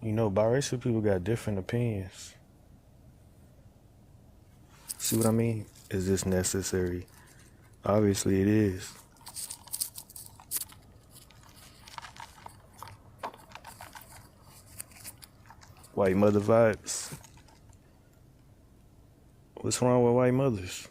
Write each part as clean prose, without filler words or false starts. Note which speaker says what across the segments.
Speaker 1: You know, biracial people got different opinions. See what I mean? Is this necessary? Obviously it is. White mother vibes. What's wrong with white mothers?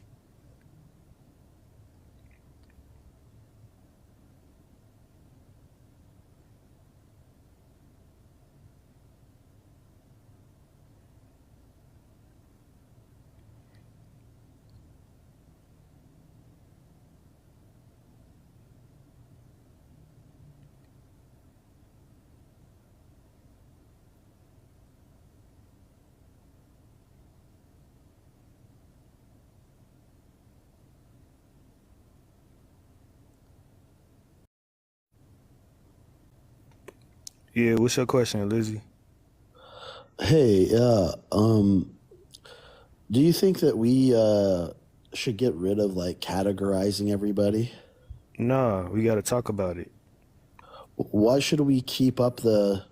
Speaker 1: Yeah, what's your question, Lizzie?
Speaker 2: Hey, do you think that we should get rid of like categorizing everybody?
Speaker 1: Nah, we gotta talk about it.
Speaker 2: Why should we keep up the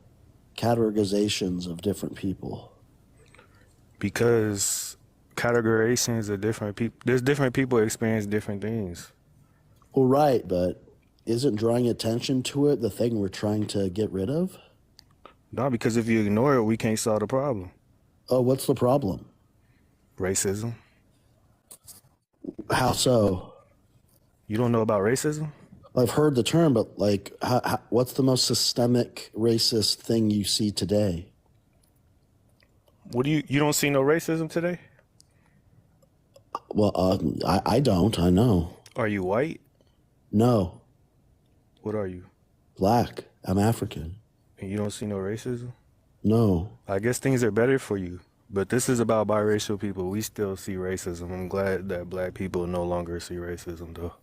Speaker 2: categorizations of different people?
Speaker 1: Because categorizations are different people. There's different people experience different things.
Speaker 2: Well, right, but isn't drawing attention to it the thing we're trying to get rid of?
Speaker 1: No, because if you ignore it, we can't solve the problem.
Speaker 2: Oh, what's the problem?
Speaker 1: Racism.
Speaker 2: How so?
Speaker 1: You don't know about racism?
Speaker 2: I've heard the term, but like, what's the most systemic racist thing you see today?
Speaker 1: What do you don't see no racism today?
Speaker 2: Well, I don't. I know.
Speaker 1: Are you white?
Speaker 2: No.
Speaker 1: What are you?
Speaker 2: Black. I'm African.
Speaker 1: And you don't see no racism?
Speaker 2: No.
Speaker 1: I guess things are better for you. But this is about biracial people. We still see racism. I'm glad that black people no longer see racism, though.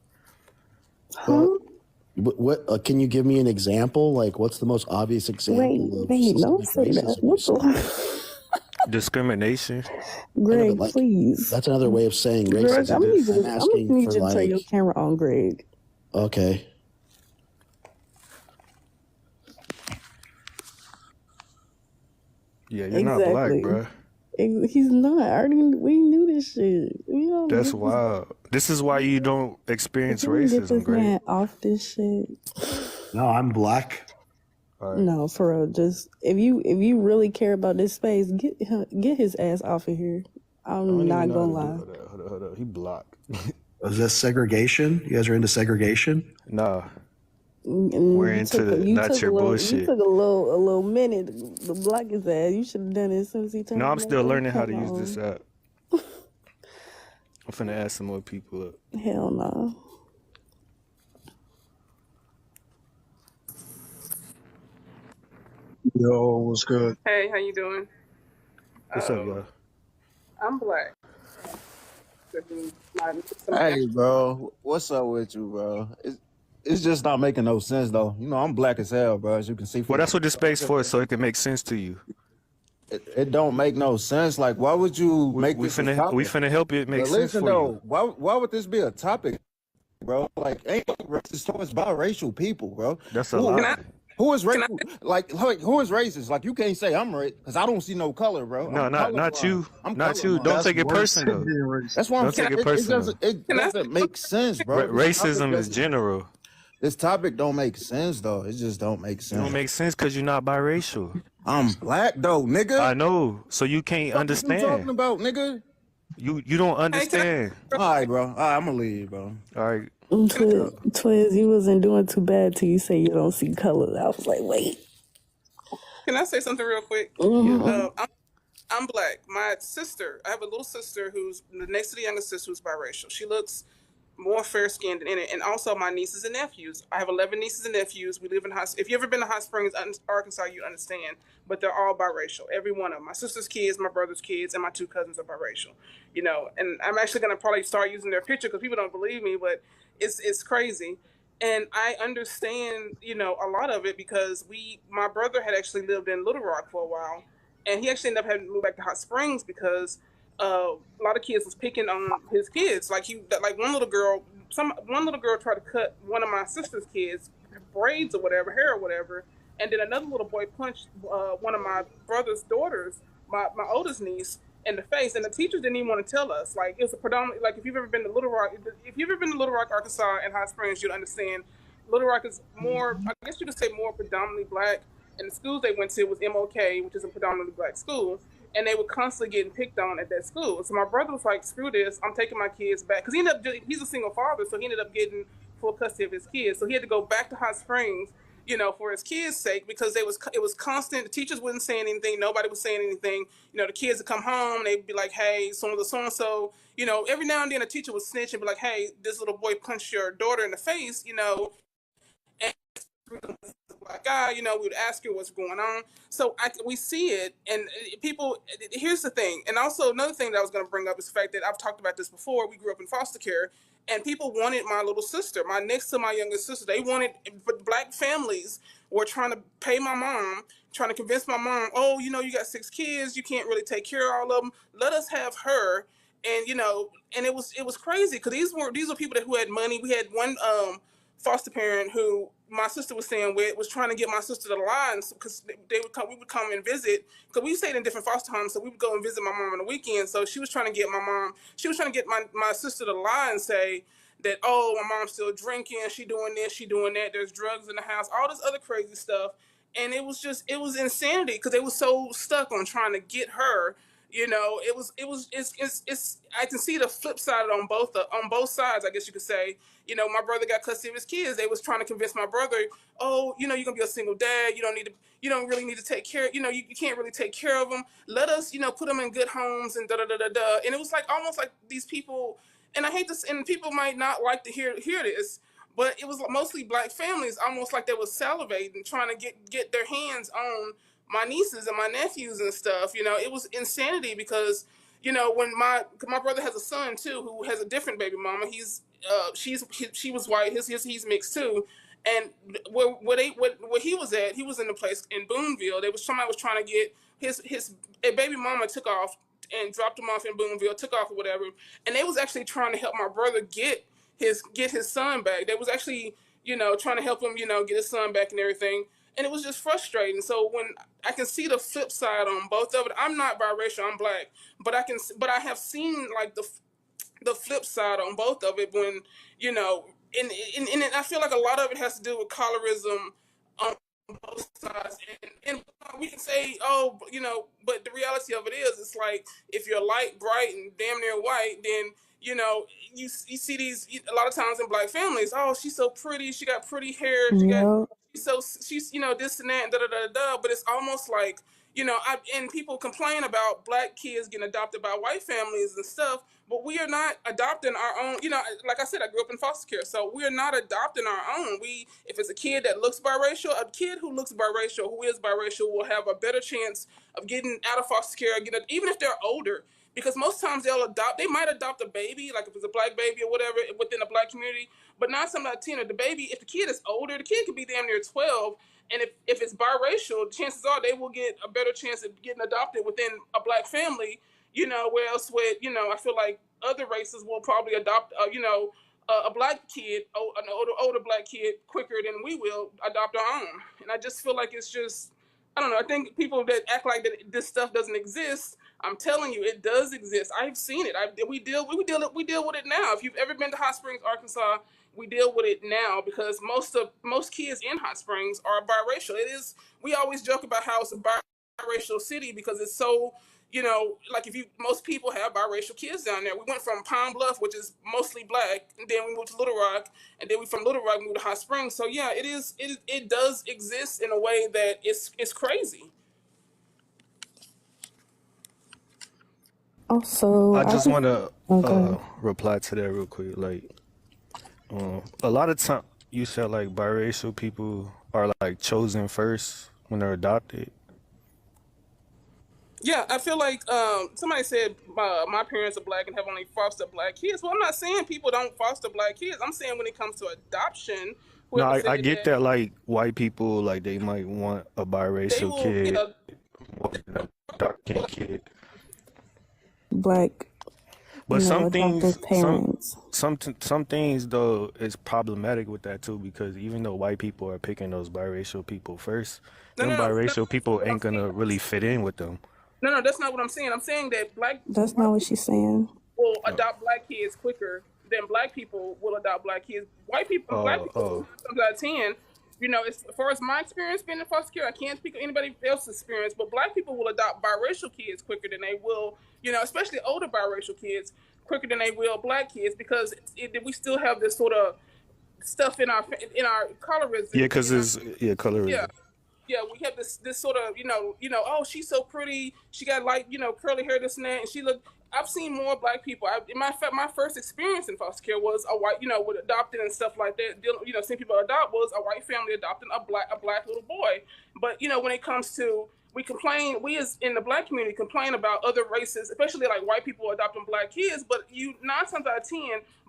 Speaker 2: Huh? What can you give me an example? Like, what's the most obvious example of
Speaker 3: don't say that. What's
Speaker 1: discrimination?
Speaker 3: Greg,
Speaker 2: like,
Speaker 3: please.
Speaker 2: That's another way of saying racism.
Speaker 3: Greg, I'm
Speaker 2: asking
Speaker 3: gonna need
Speaker 2: for
Speaker 3: you to turn
Speaker 2: like,
Speaker 3: your camera on, Greg.
Speaker 2: Okay.
Speaker 1: Yeah, you're not black, bruh.
Speaker 3: He's not. We knew this shit.
Speaker 1: That's wild. This is why you don't experience racism,
Speaker 3: get this
Speaker 1: Greg.
Speaker 3: man off this shit.
Speaker 2: No, I'm black.
Speaker 1: Right.
Speaker 3: No, for real. Just if you really care about this space, get his ass off of here. I'm not gonna lie.
Speaker 1: Hold up. He blocked.
Speaker 2: Is this segregation? You guys are into segregation?
Speaker 1: Nah. We're into not your bullshit.
Speaker 3: You took a little minute to block his ass. You should have done it as soon as he turned.
Speaker 1: No, I'm still learning how to use this app. I'm finna add some more people up.
Speaker 3: Hell no.
Speaker 4: Yo, what's good?
Speaker 5: Hey, how you doing?
Speaker 1: What's up, y'all?
Speaker 5: I'm black.
Speaker 4: Hey, bro. What's up with you, bro? It's just not making no sense, though. You know, I'm black as hell, bro, as you can see.
Speaker 1: Well, that's what this space for, so it can make sense to you.
Speaker 4: It don't make no sense. Like, why would you make this a topic?
Speaker 1: We finna help it make sense
Speaker 4: listen,
Speaker 1: for
Speaker 4: though,
Speaker 1: you.
Speaker 4: why would this be a topic, bro? Like, ain't racist towards biracial people, bro.
Speaker 1: That's a lie.
Speaker 4: Who is racist? Like, who is racist? Like, you can't say I'm racist because I don't see no color, bro.
Speaker 1: No, not you. Not you. Don't take it personal.
Speaker 4: That's why I'm saying
Speaker 1: it personal.
Speaker 4: It doesn't make sense, bro.
Speaker 1: Racism is general.
Speaker 4: This topic don't make sense, though. It just don't make sense.
Speaker 1: It don't make sense because you're not biracial.
Speaker 4: I'm black, though, nigga.
Speaker 1: I know. So you can't understand.
Speaker 4: What you talking about, nigga?
Speaker 1: You don't understand.
Speaker 4: All right, bro. All right, I'm gonna leave, bro.
Speaker 1: All right.
Speaker 3: Twizz, you wasn't doing too bad till you say you don't see color. I was like, wait.
Speaker 5: Can I say something real quick?
Speaker 3: Mm-hmm.
Speaker 5: I'm black. My sister, I have a little sister who's next to the youngest sister who's biracial. She looks more fair-skinned in it. And also my nieces and nephews. I have 11 nieces and nephews. We live in if you've ever been to Hot Springs, Arkansas, you understand. But they're all biracial. Every one of them. My sister's kids, my brother's kids, and my 2 cousins are biracial. You know, and I'm actually going to probably start using their picture because people don't believe me, but it's crazy. And I understand, you know, a lot of it because my brother had actually lived in Little Rock for a while. And he actually ended up having to move back to Hot Springs because a lot of kids was picking on his kids. Like one little girl tried to cut one of my sister's kids braids or whatever, hair or whatever, And then another little boy punched one of my brother's daughters, my oldest niece, in the face, and the teachers didn't even want to tell us. Like, it was a predominantly, like, if you've ever been to Little Rock, Arkansas, and Hot Springs, you'll understand. Little Rock is more, I guess you could say, more predominantly black. And the schools they went to was MOK, which is a predominantly black school, and they were constantly getting picked on at that school. So my brother was like, "Screw this! I'm taking my kids back," because he's a single father, so he ended up getting full custody of his kids. So he had to go back to Hot Springs, for his kids' sake, because it was constant. The teachers wouldn't say anything. Nobody was saying anything. The kids would come home. They'd be like, "Hey, so and so." Every now and then a teacher would snitch and be like, "Hey, this little boy punched your daughter in the face." And black guy, we would ask her what's going on. So we see it, and people. Here's the thing, and also another thing that I was going to bring up is the fact that I've talked about this before. We grew up in foster care, and people wanted my little sister, my next to my youngest sister. They wanted, but black families were trying to pay my mom, trying to convince my mom, "Oh, you got 6 kids, you can't really take care of all of them. Let us have her." And it was crazy because these were people who had money. We had one foster parent who my sister was staying with was trying to get my sister to the lines because we would come and visit, because we stayed in different foster homes, so we would go and visit my mom on the weekend. So she was trying to get my sister to lie and say that, "Oh, my mom's still drinking, she doing this, she doing that, there's drugs in the house," all this other crazy stuff. And it was insanity because they were so stuck on trying to get her. It's I can see the flip side on both sides, I guess you could say. My brother got custody of his kids. They was trying to convince my brother, "Oh, you're gonna be a single dad. You don't really need to take care. You can't really take care of them. Let us, put them in good homes and da da da da da." And it was like almost like these people, and I hate this, and people might not like to hear this, but it was mostly black families, almost like they were salivating, trying to get their hands on my nieces and my nephews and stuff. It was insanity because, when my brother has a son too who has a different baby mama. She was white. He's mixed too. And where he was at, he was in the place in Boonville. Somebody was trying to get his a baby mama took off and dropped him off in Boonville, took off or whatever, and they was actually trying to help my brother get his son back. They was actually, trying to help him, get his son back and everything. And it was just frustrating. So when I can see the flip side on both of it, I'm not biracial, I'm black, but I have seen like the flip side on both of it when, and I feel like a lot of it has to do with colorism on both sides. And we can say, "Oh, but the reality of it is, it's like if you're light, bright, and damn near white, then you see these a lot of times in black families. Oh, she's so pretty. She got pretty hair.
Speaker 3: Yeah.
Speaker 5: She's this and that and da da da da. But it's almost like and people complain about black kids getting adopted by white families and stuff. But we are not adopting our own. Like I said, I grew up in foster care, so we are not adopting our own. If it's a kid that looks biracial, a kid who looks biracial, who is biracial, will have a better chance of getting out of foster care, even if they're older. Because most times they might adopt a baby, like if it's a black baby or whatever, within a black community, but not something like 10. Or the baby, if the kid is older, the kid could be damn near 12. And if it's biracial, chances are they will get a better chance of getting adopted within a black family, where else with, I feel like other races will probably adopt, a black kid, an older black kid quicker than we will adopt our own. And I just feel like it's just, I don't know. I think people that act like that this stuff doesn't exist, I'm telling you, it does exist. I've seen it. We deal with it now. If you've ever been to Hot Springs, Arkansas, we deal with it now because most kids in Hot Springs are biracial. It is. We always joke about how it's a biracial city because it's so. Like most people have biracial kids down there. We went from Pine Bluff, which is mostly black, and then we moved to Little Rock, and then from Little Rock moved to Hot Springs. So yeah, it does exist in a way that it's crazy.
Speaker 3: Also,
Speaker 1: I just want to
Speaker 3: okay.
Speaker 1: reply to that real quick. Like, a lot of time you said like biracial people are like chosen first when they're adopted.
Speaker 5: Yeah, I feel like somebody said my parents are black and have only fostered black kids. Well, I'm not saying people don't foster black kids. I'm saying when it comes to adoption,
Speaker 1: No,
Speaker 5: whoever
Speaker 1: I
Speaker 5: said
Speaker 1: get
Speaker 5: that,
Speaker 1: that like white people like they might want a
Speaker 5: they
Speaker 1: biracial
Speaker 5: will,
Speaker 1: kid more than a dark skinned kid.
Speaker 3: Black.
Speaker 1: But some things,
Speaker 3: adoptive parents.
Speaker 1: some things though is problematic with that too, because even though white people are picking those biracial people first,
Speaker 5: No,
Speaker 1: them
Speaker 5: no, no, no.
Speaker 1: biracial people
Speaker 5: What I'm
Speaker 1: ain't
Speaker 5: saying,
Speaker 1: gonna really fit in with them.
Speaker 5: no, no, that's not what I'm saying. I'm saying that
Speaker 3: That's not
Speaker 5: white
Speaker 3: what
Speaker 5: people
Speaker 3: she's saying.
Speaker 5: will
Speaker 1: Oh,
Speaker 5: adopt black kids quicker than black people will adopt black kids. White people, black
Speaker 1: oh,
Speaker 5: people,
Speaker 1: oh.
Speaker 5: 9 times out of 10, as far as my experience being in foster care, I can't speak of anybody else's experience, but black people will adopt biracial kids quicker than they will, especially older biracial kids quicker than they will black kids because we still have this sort of stuff in our colorism
Speaker 1: Yeah,
Speaker 5: and
Speaker 1: cause
Speaker 5: in our
Speaker 1: it's yeah
Speaker 5: yeah,
Speaker 1: colorism.
Speaker 5: yeah, we have this sort of oh, she's so pretty, she got like curly hair, this and that, and she look. I've seen more black people. In my fact, my first experience in foster care was a white, with adopting and stuff like that. Seeing people adopt was a white family adopting a black little boy. But when it comes to we as in the black community complain about other races, especially like white people adopting black kids. But 9 times out of 10,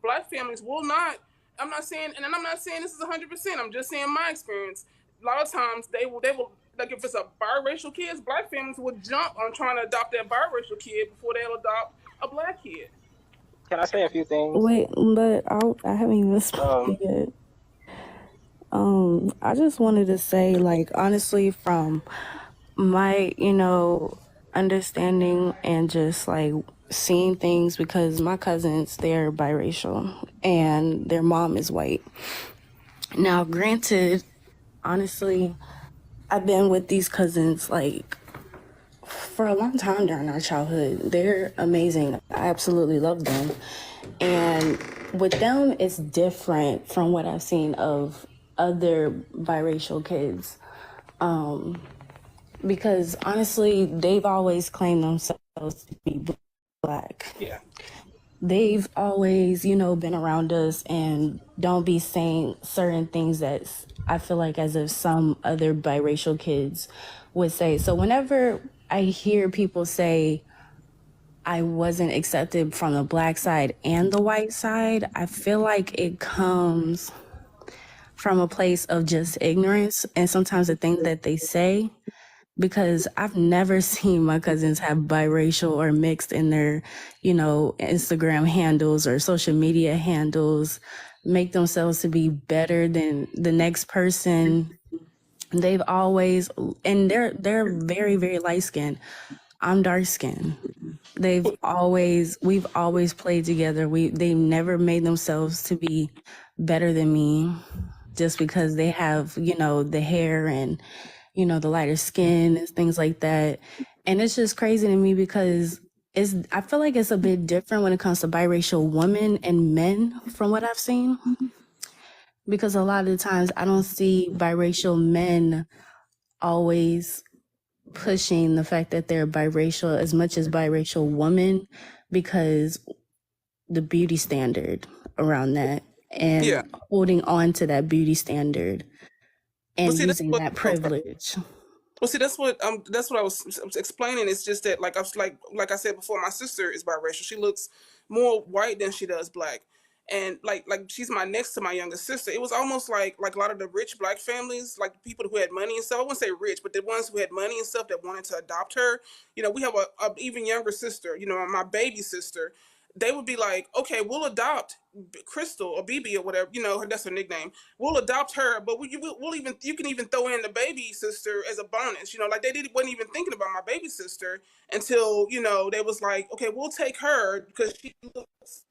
Speaker 5: black families will not. I'm not saying, and I'm not saying this is 100%. I'm just saying my experience. A lot of times they will like if it's a biracial kids, black families will jump on trying to adopt that biracial kid before they'll adopt a black kid.
Speaker 6: Can I say a few things?
Speaker 3: Wait, but I haven't even spoken yet. I just wanted to say, like, honestly, from my, understanding and just like seeing things, because my cousins, they're biracial and their mom is white. Now, granted, honestly, I've been with these cousins like for a long time during our childhood. They're amazing. I absolutely love them. And with them, it's different from what I've seen of other biracial kids. Because honestly, they've always claimed themselves to be black.
Speaker 5: Yeah.
Speaker 3: They've always, been around us and don't be saying certain things that I feel like as if some other biracial kids would say. So whenever I hear people say I wasn't accepted from the black side and the white side, I feel like it comes from a place of just ignorance and sometimes the things that they say, because I've never seen my cousins have biracial or mixed in their, Instagram handles or social media handles, make themselves to be better than the next person. They've always, and they're very, very light skinned. I'm dark skinned. We've always played together. They never made themselves to be better than me just because they have, the hair and, the lighter skin and things like that. And it's just crazy to me because I feel like it's a bit different when it comes to biracial women and men from what I've seen. Because a lot of the times I don't see biracial men always pushing the fact that they're biracial as much as biracial women, because the beauty standard around that and
Speaker 5: Yeah.
Speaker 3: holding on to that beauty standard and
Speaker 5: Well, see, that's
Speaker 3: using
Speaker 5: what
Speaker 3: that privilege.
Speaker 5: that's what I was explaining. It's just that like I said before, my sister is biracial. She looks more white than she does black. And like she's my next to my younger sister. It was almost like a lot of the rich black families, like people who had money and stuff. I wouldn't say rich, but the ones who had money and stuff that wanted to adopt her. We have a even younger sister. My baby sister. They would be like, okay, we'll adopt Crystal or BB or whatever. That's her nickname. We'll adopt her, but you can even throw in the baby sister as a bonus. Like wasn't even thinking about my baby sister until they was like, okay, we'll take her because she looks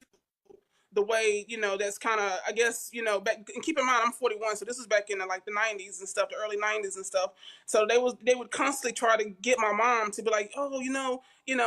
Speaker 5: the way that's kind of, I guess, back. And keep in mind I'm 41, so this is back in the 90s and stuff, the early 90s and stuff. So they would constantly try to get my mom to be like, oh,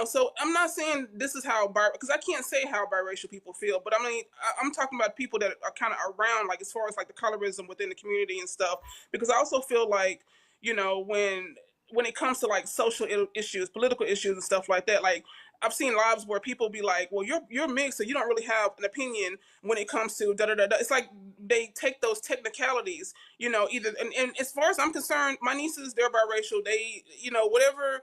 Speaker 5: so I'm not saying this is how because I can't say how biracial people feel, but I mean I'm talking about people that are kind of around, like as far as like the colorism within the community and stuff, because I also feel like when it comes to like social issues, political issues and stuff like that, like I've seen lives where people be like, "Well, you're mixed, so you don't really have an opinion when it comes to da da da da." It's like they take those technicalities, either. And as far as I'm concerned, my nieces, they're biracial. They, whatever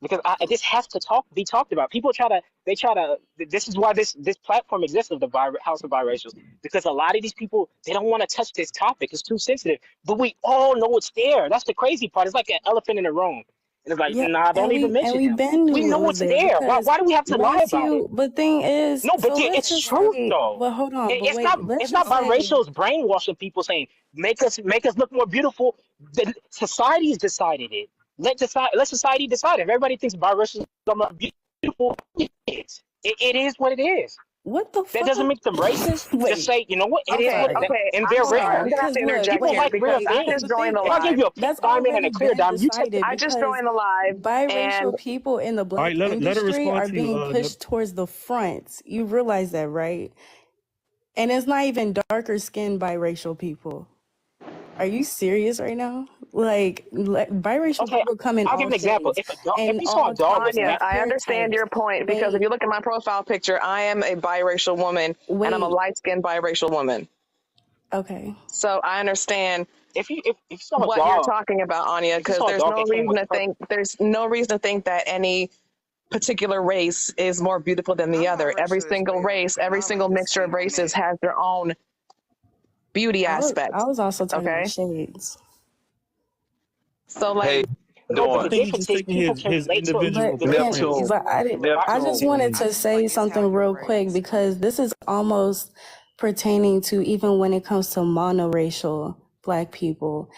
Speaker 6: because this has to be talked about. People try to, this is why this platform exists of the House of Biracials, because a lot of these people, they don't want to touch this topic. It's too sensitive, but we all know it's there. That's the crazy part. It's like an elephant in the room. And it's like,
Speaker 3: Yeah,
Speaker 6: nah, don't even
Speaker 3: and
Speaker 6: mention
Speaker 3: we
Speaker 6: him.
Speaker 3: been
Speaker 6: We
Speaker 3: knew it
Speaker 6: know
Speaker 3: was
Speaker 6: it's
Speaker 3: there
Speaker 6: there. Why,
Speaker 3: because
Speaker 6: why do we have to lie
Speaker 3: once
Speaker 6: about it?
Speaker 3: you, but thing is,
Speaker 6: No, but
Speaker 3: so let's
Speaker 6: it's
Speaker 3: just
Speaker 6: truth
Speaker 3: say,
Speaker 6: though.
Speaker 3: but hold on, but wait, let's
Speaker 6: It's not
Speaker 3: just say,
Speaker 6: biracials brainwashing people saying make us look more beautiful. The society's decided it. Let society decide. If everybody thinks biracials are more beautiful, it is what it is.
Speaker 3: what the
Speaker 6: That
Speaker 3: fuck?
Speaker 6: doesn't make them racist. Just
Speaker 3: Wait,
Speaker 6: say, you know what, it
Speaker 3: I'm
Speaker 6: is what
Speaker 3: sorry.
Speaker 7: Okay,
Speaker 6: and
Speaker 7: I'm
Speaker 6: they're
Speaker 7: sorry.
Speaker 6: real.
Speaker 7: I'm gonna have
Speaker 3: Because
Speaker 7: to
Speaker 3: look,
Speaker 7: interject
Speaker 6: People
Speaker 7: here
Speaker 6: like
Speaker 3: wait,
Speaker 6: real
Speaker 7: because
Speaker 3: wait,
Speaker 7: I
Speaker 3: because
Speaker 7: just
Speaker 6: things.
Speaker 3: the
Speaker 7: joined
Speaker 3: thing
Speaker 7: the
Speaker 6: If I
Speaker 3: is,
Speaker 6: give
Speaker 7: live.
Speaker 6: you a pink
Speaker 3: that's
Speaker 6: diamond and
Speaker 3: already
Speaker 6: a clear
Speaker 3: been
Speaker 6: diamond, you take.
Speaker 3: decided
Speaker 7: I just
Speaker 3: because
Speaker 7: joined the live,
Speaker 3: biracial
Speaker 7: and
Speaker 3: people in the
Speaker 1: All right,
Speaker 3: black
Speaker 1: let her
Speaker 3: industry
Speaker 1: respond
Speaker 3: are
Speaker 1: to you.
Speaker 3: being pushed towards the front. You realize that, right? And it's not even darker skinned biracial people. Are you serious right now? Like, biracial
Speaker 6: Okay,
Speaker 3: people come in
Speaker 6: I'll give
Speaker 3: all
Speaker 6: an example.
Speaker 3: shades
Speaker 6: If
Speaker 3: and
Speaker 6: you saw a
Speaker 3: all
Speaker 6: dog
Speaker 3: types
Speaker 6: with
Speaker 7: Anyah,
Speaker 3: of
Speaker 7: I
Speaker 3: hair
Speaker 7: understand
Speaker 3: types.
Speaker 7: your point because if
Speaker 3: Wait,
Speaker 7: you look at my profile picture, I am a biracial woman and I'm a
Speaker 3: wait.
Speaker 7: light-skinned biracial woman.
Speaker 3: Okay.
Speaker 7: So I understand
Speaker 6: if you saw a
Speaker 7: what you're
Speaker 6: dog,
Speaker 7: talking about, Anyah,
Speaker 6: if you
Speaker 7: because
Speaker 6: saw a dog that came with purple.
Speaker 7: there's no reason to think that any particular race is more beautiful than the
Speaker 5: I'm
Speaker 7: other. Every
Speaker 5: biracial as
Speaker 7: single
Speaker 5: well,
Speaker 7: race,
Speaker 5: and
Speaker 7: every
Speaker 5: I like
Speaker 7: single
Speaker 5: to
Speaker 7: mixture of
Speaker 5: speak on
Speaker 7: races
Speaker 5: that.
Speaker 7: has their own beauty
Speaker 3: I
Speaker 7: aspects.
Speaker 3: was also talking about
Speaker 7: Okay.
Speaker 3: shades.
Speaker 7: So
Speaker 8: Hey,
Speaker 7: like,
Speaker 6: No, but
Speaker 1: I
Speaker 6: the
Speaker 8: doing
Speaker 1: think he's
Speaker 6: difference
Speaker 1: just
Speaker 6: is
Speaker 1: taking
Speaker 6: people can
Speaker 1: his
Speaker 6: relate to
Speaker 1: individual
Speaker 3: But
Speaker 6: the difference
Speaker 3: can,
Speaker 6: is
Speaker 8: Neptune,
Speaker 3: but I just
Speaker 8: Neptune.
Speaker 3: wanted
Speaker 5: I
Speaker 3: to
Speaker 5: just like
Speaker 3: say something
Speaker 5: Italian
Speaker 3: real quick
Speaker 5: braids.
Speaker 3: because this is almost pertaining to even when it comes to monoracial black people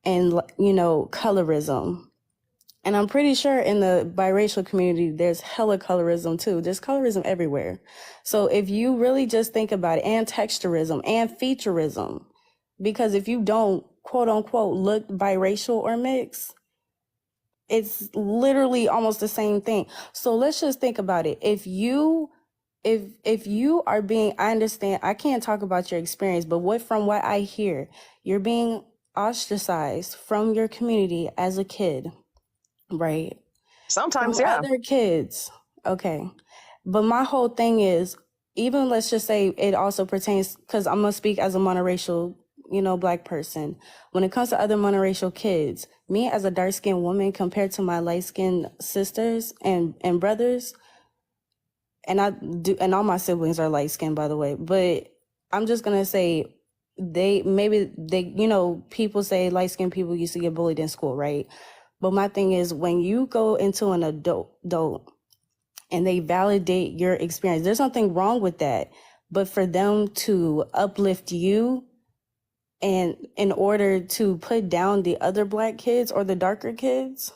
Speaker 3: and, you know, colorism. And I'm pretty sure in the biracial community, there's hella colorism too. There's colorism everywhere. So if you really just think about it, and texturism and featureism, because if you don't quote unquote look biracial or mixed, it's literally almost the same thing. So let's just think about it. If you are being, I understand, I can't talk about your experience, but from what I hear, you're being ostracized from your community as a kid, right?
Speaker 7: sometimes,
Speaker 3: From
Speaker 7: yeah.
Speaker 3: other kids. Okay. But my whole thing is, even let's just say it also pertains, because I'm going to speak as a monoracial, you know, black person. When it comes to other monoracial kids, me as a dark skinned woman compared to my light skinned sisters and brothers, and and all my siblings are light skinned, by the way, but I'm just going to say you know, people say light skinned people used to get bullied in school, right? But my thing is, when you go into an adult and they validate your experience, there's nothing wrong with that. But for them to uplift you and in order to put down the other black kids or the darker kids,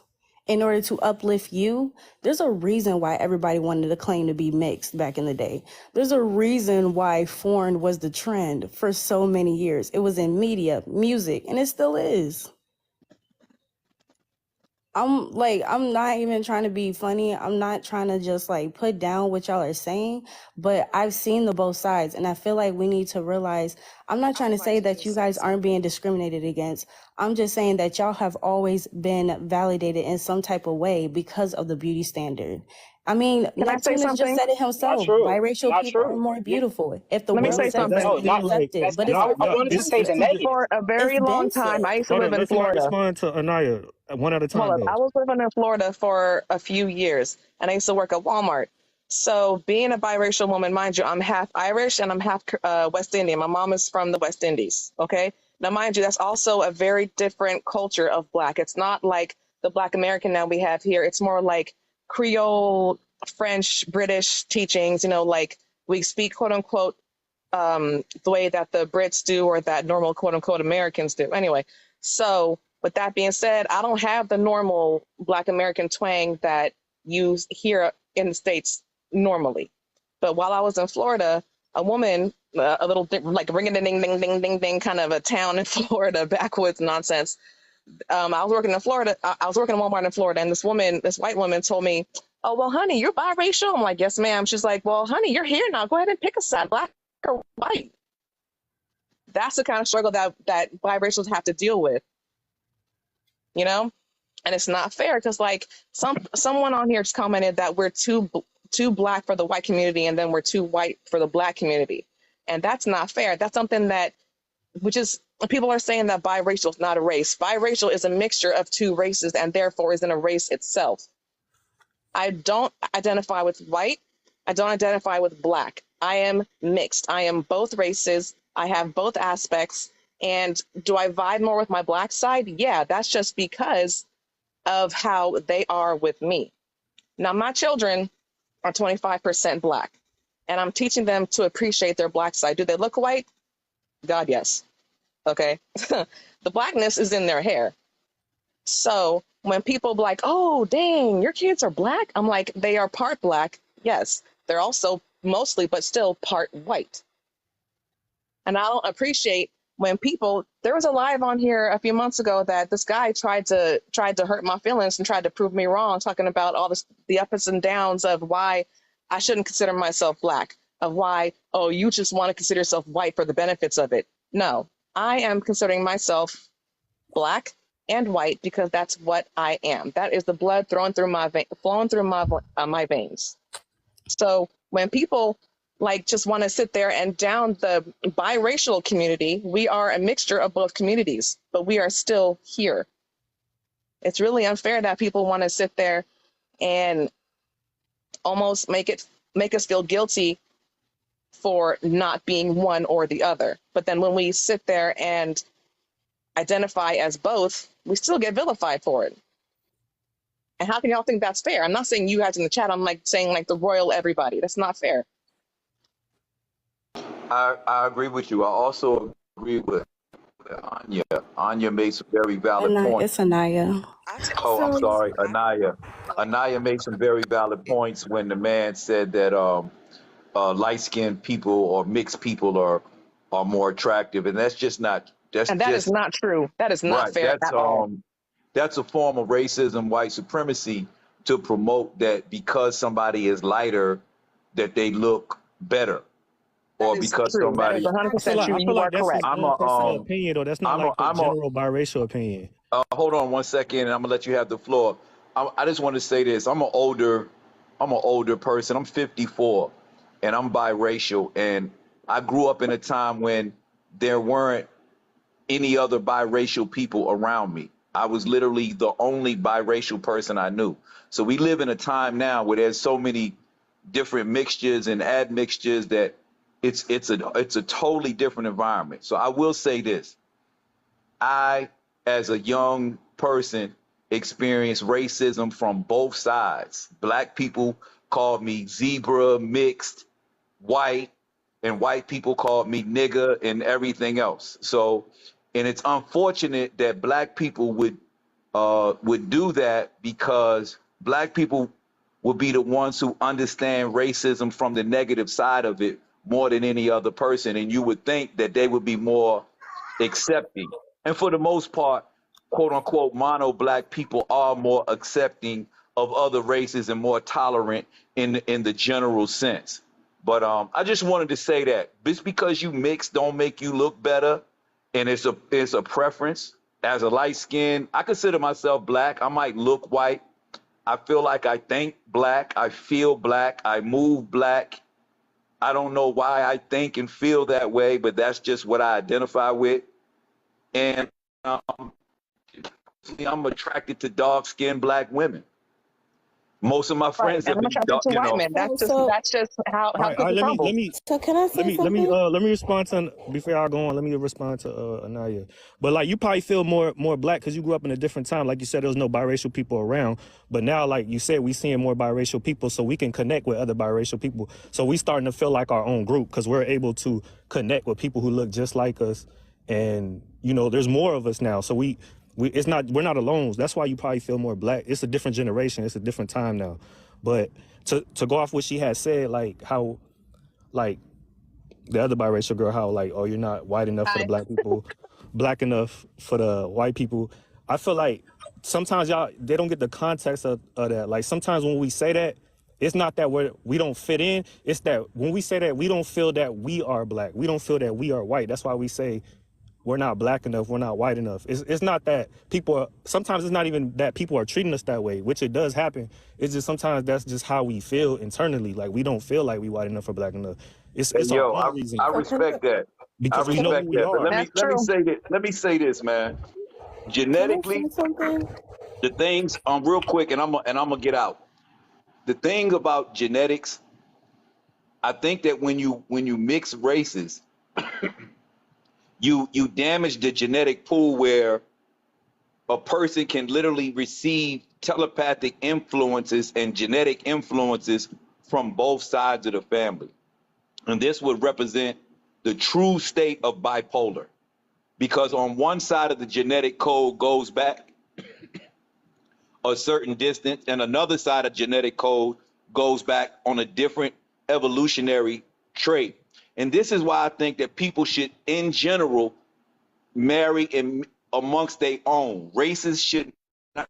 Speaker 3: in order to uplift you, there's a reason why everybody wanted to claim to be mixed back in the day. There's a reason why foreign was the trend for so many years. It was in media, music, and it still is. I'm not even trying to be funny. I'm not trying to just like put down what y'all are saying, but I've seen the both sides, and I feel like we need to realize, I'm not trying to say that you guys aren't being discriminated against. I'm just saying that y'all have always been validated in some type of way because of the beauty standard. I mean,
Speaker 7: Can I say
Speaker 3: Neptunus just
Speaker 7: something?
Speaker 3: said it
Speaker 6: not
Speaker 3: himself.
Speaker 6: true.
Speaker 3: Biracial
Speaker 6: Not
Speaker 3: people are
Speaker 6: true.
Speaker 3: more beautiful. If the
Speaker 7: Let me
Speaker 3: world
Speaker 7: say
Speaker 3: says
Speaker 1: Does
Speaker 7: something.
Speaker 1: that
Speaker 3: so,
Speaker 6: No,
Speaker 3: we
Speaker 1: mean
Speaker 6: not
Speaker 1: like
Speaker 3: accept it.
Speaker 6: that's
Speaker 3: But
Speaker 6: not.
Speaker 3: it's
Speaker 1: y'all
Speaker 6: I
Speaker 1: y'all
Speaker 6: wanted to
Speaker 3: been
Speaker 6: say the
Speaker 1: it's
Speaker 3: said.
Speaker 1: either
Speaker 6: negative.
Speaker 7: For a very
Speaker 3: It's
Speaker 7: long
Speaker 3: been
Speaker 7: time, I
Speaker 3: said.
Speaker 7: used to
Speaker 1: hold
Speaker 7: live
Speaker 1: on,
Speaker 7: in
Speaker 1: let somebody
Speaker 7: Florida.
Speaker 1: respond to Anaya one at a
Speaker 7: Hold
Speaker 1: time
Speaker 7: up.
Speaker 1: though.
Speaker 7: I was living in Florida for a few years and I used to work at Walmart. So being a biracial woman, mind you, I'm half Irish and I'm half West Indian. My mom is from the West Indies. Okay. Now, mind you, that's also a very different culture of black. It's not like the black American that we have here. It's more like Creole, French, British teachings, you know, like we speak quote unquote the way that the Brits do or that normal quote unquote Americans do. Anyway, so with that being said, I don't have the normal Black American twang that you hear in the States normally. But while I was in Florida, a woman, a little like ring a ding ding ding ding ding ding kind of a town in Florida, backwoods nonsense. I was working in Florida. I was working in Walmart in Florida, and this white woman told me, "Oh well, honey, you're biracial." I'm like, "Yes, ma'am." She's like, "Well, honey, you're here now. Go ahead and pick a side, black or white." That's the kind of struggle that biracials have to deal with, you know. And it's not fair because like someone on here just commented that we're too black for the white community and then we're too white for the black community, and that's not fair. That's something that, which is, people are saying that biracial is not a race. Biracial is a mixture of two races and therefore isn't a race itself. I don't identify with white. I don't identify with black. I am mixed. I am both races. I have both aspects. And do I vibe more with my black side? Yeah, that's just because of how they are with me. Now, my children are 25% black, and I'm teaching them to appreciate their black side. Do they look white? God, yes. Okay. The blackness is in their hair. So when people be like, oh, dang, your kids are black, I'm like, they are part black. Yes. They're also mostly, but still part white. And I don't appreciate when people, there was a live on here a few months ago that this guy tried to hurt my feelings and tried to prove me wrong, talking about all this, the ups and downs of why I shouldn't consider myself black, of why, oh, you just want to consider yourself white for the benefits of it. No, I am considering myself black and white because that's what I am. That is the blood flowing through my veins. So when people like just want to sit there and down the biracial community, we are a mixture of both communities, but we are still here. It's really unfair that people want to sit there and almost make us feel guilty for not being one or the other. But then when we sit there and identify as both, we still get vilified for it. And how can y'all think that's fair? I'm not saying you guys in the chat. I'm like saying like the royal everybody. That's not fair.
Speaker 8: I agree with you. I also agree with Anyah. Anyah made some very valid points.
Speaker 3: It's Anyah.
Speaker 8: Oh, I'm sorry, Anyah. Anyah made some very valid points when the man said that light-skinned people or mixed people are more attractive, and that's just not.
Speaker 7: That is not true. That is not
Speaker 8: right,
Speaker 7: fair at all.
Speaker 8: That's a form of racism, white supremacy, to promote that because somebody is lighter, that they look better. Or because
Speaker 7: true.
Speaker 8: somebody,
Speaker 7: that is 100% true.
Speaker 1: I
Speaker 7: You
Speaker 1: feel
Speaker 7: are
Speaker 1: like that's
Speaker 7: correct.
Speaker 1: his own personal opinion, though. That's not like the general biracial opinion.
Speaker 8: Hold on 1 second, and I'm gonna let you have the floor. I just want to say this. I'm an older person. I'm 54, and I'm biracial, and I grew up in a time when there weren't any other biracial people around me. I was literally the only biracial person I knew. So we live in a time now where there's so many different mixtures and admixtures that it's a totally different environment. So I will say this. I, as a young person, experienced racism from both sides. Black people called me zebra, mixed, white, and white people called me nigger and everything else. So, and it's unfortunate that black people would do that because black people will be the ones who understand racism from the negative side of it more than any other person. And you would think that they would be more accepting. And for the most part, quote unquote, mono black people are more accepting of other races and more tolerant in the general sense. But I just wanted to say that just because you mix don't make you look better. And it's a preference. As a light skin, I consider myself black. I might look white. I feel like I think black. I feel black. I move black. I don't know why I think and feel that way, but that's just what I identify with. And I'm attracted to dark-skinned black women. Most of my friends have been dark,
Speaker 7: you know. That's just how people crumble.
Speaker 3: So can I say something?
Speaker 1: Let me respond to, before I go on, let me respond to Anyah. But like, you probably feel more black because you grew up in a different time. Like you said, there was no biracial people around. But now, like you said, we seeing more biracial people, so we can connect with other biracial people. So we starting to feel like our own group because we're able to connect with people who look just like us. And, you know, there's more of us now. So we're not alone. That's why you probably feel more black. It's a different generation. It's a different time now. But to go off what she had said, like how, like the other biracial girl, how like, oh, you're not white enough for the black people, black enough for the white people. I feel like sometimes they don't get the context of that. Like sometimes when we say that, it's not that we don't fit in. It's that when we say that, we don't feel that we are black. We don't feel that we are white. That's why we say we're not black enough, we're not white enough. It's not that sometimes it's not even that people are treating us that way, which it does happen. It's just sometimes that's just how we feel internally. Like we don't feel like we white enough or black enough. It's
Speaker 8: yo,
Speaker 1: our own reason.
Speaker 8: I respect that.
Speaker 1: Because
Speaker 8: I
Speaker 1: we know
Speaker 8: respect
Speaker 1: who we
Speaker 8: that.
Speaker 1: are.
Speaker 8: But let me say this, man. Genetically, the things real quick, and I'm gonna get out. the thing about genetics, I think that when you mix races, you damage the genetic pool where a person can literally receive telepathic influences and genetic influences from both sides of the family. And this would represent the true state of bipolar, because on one side of the genetic code goes back a certain distance, and another side of genetic code goes back on a different evolutionary trait. And this is why I think that people should, in general, marry in amongst their own. Races should not,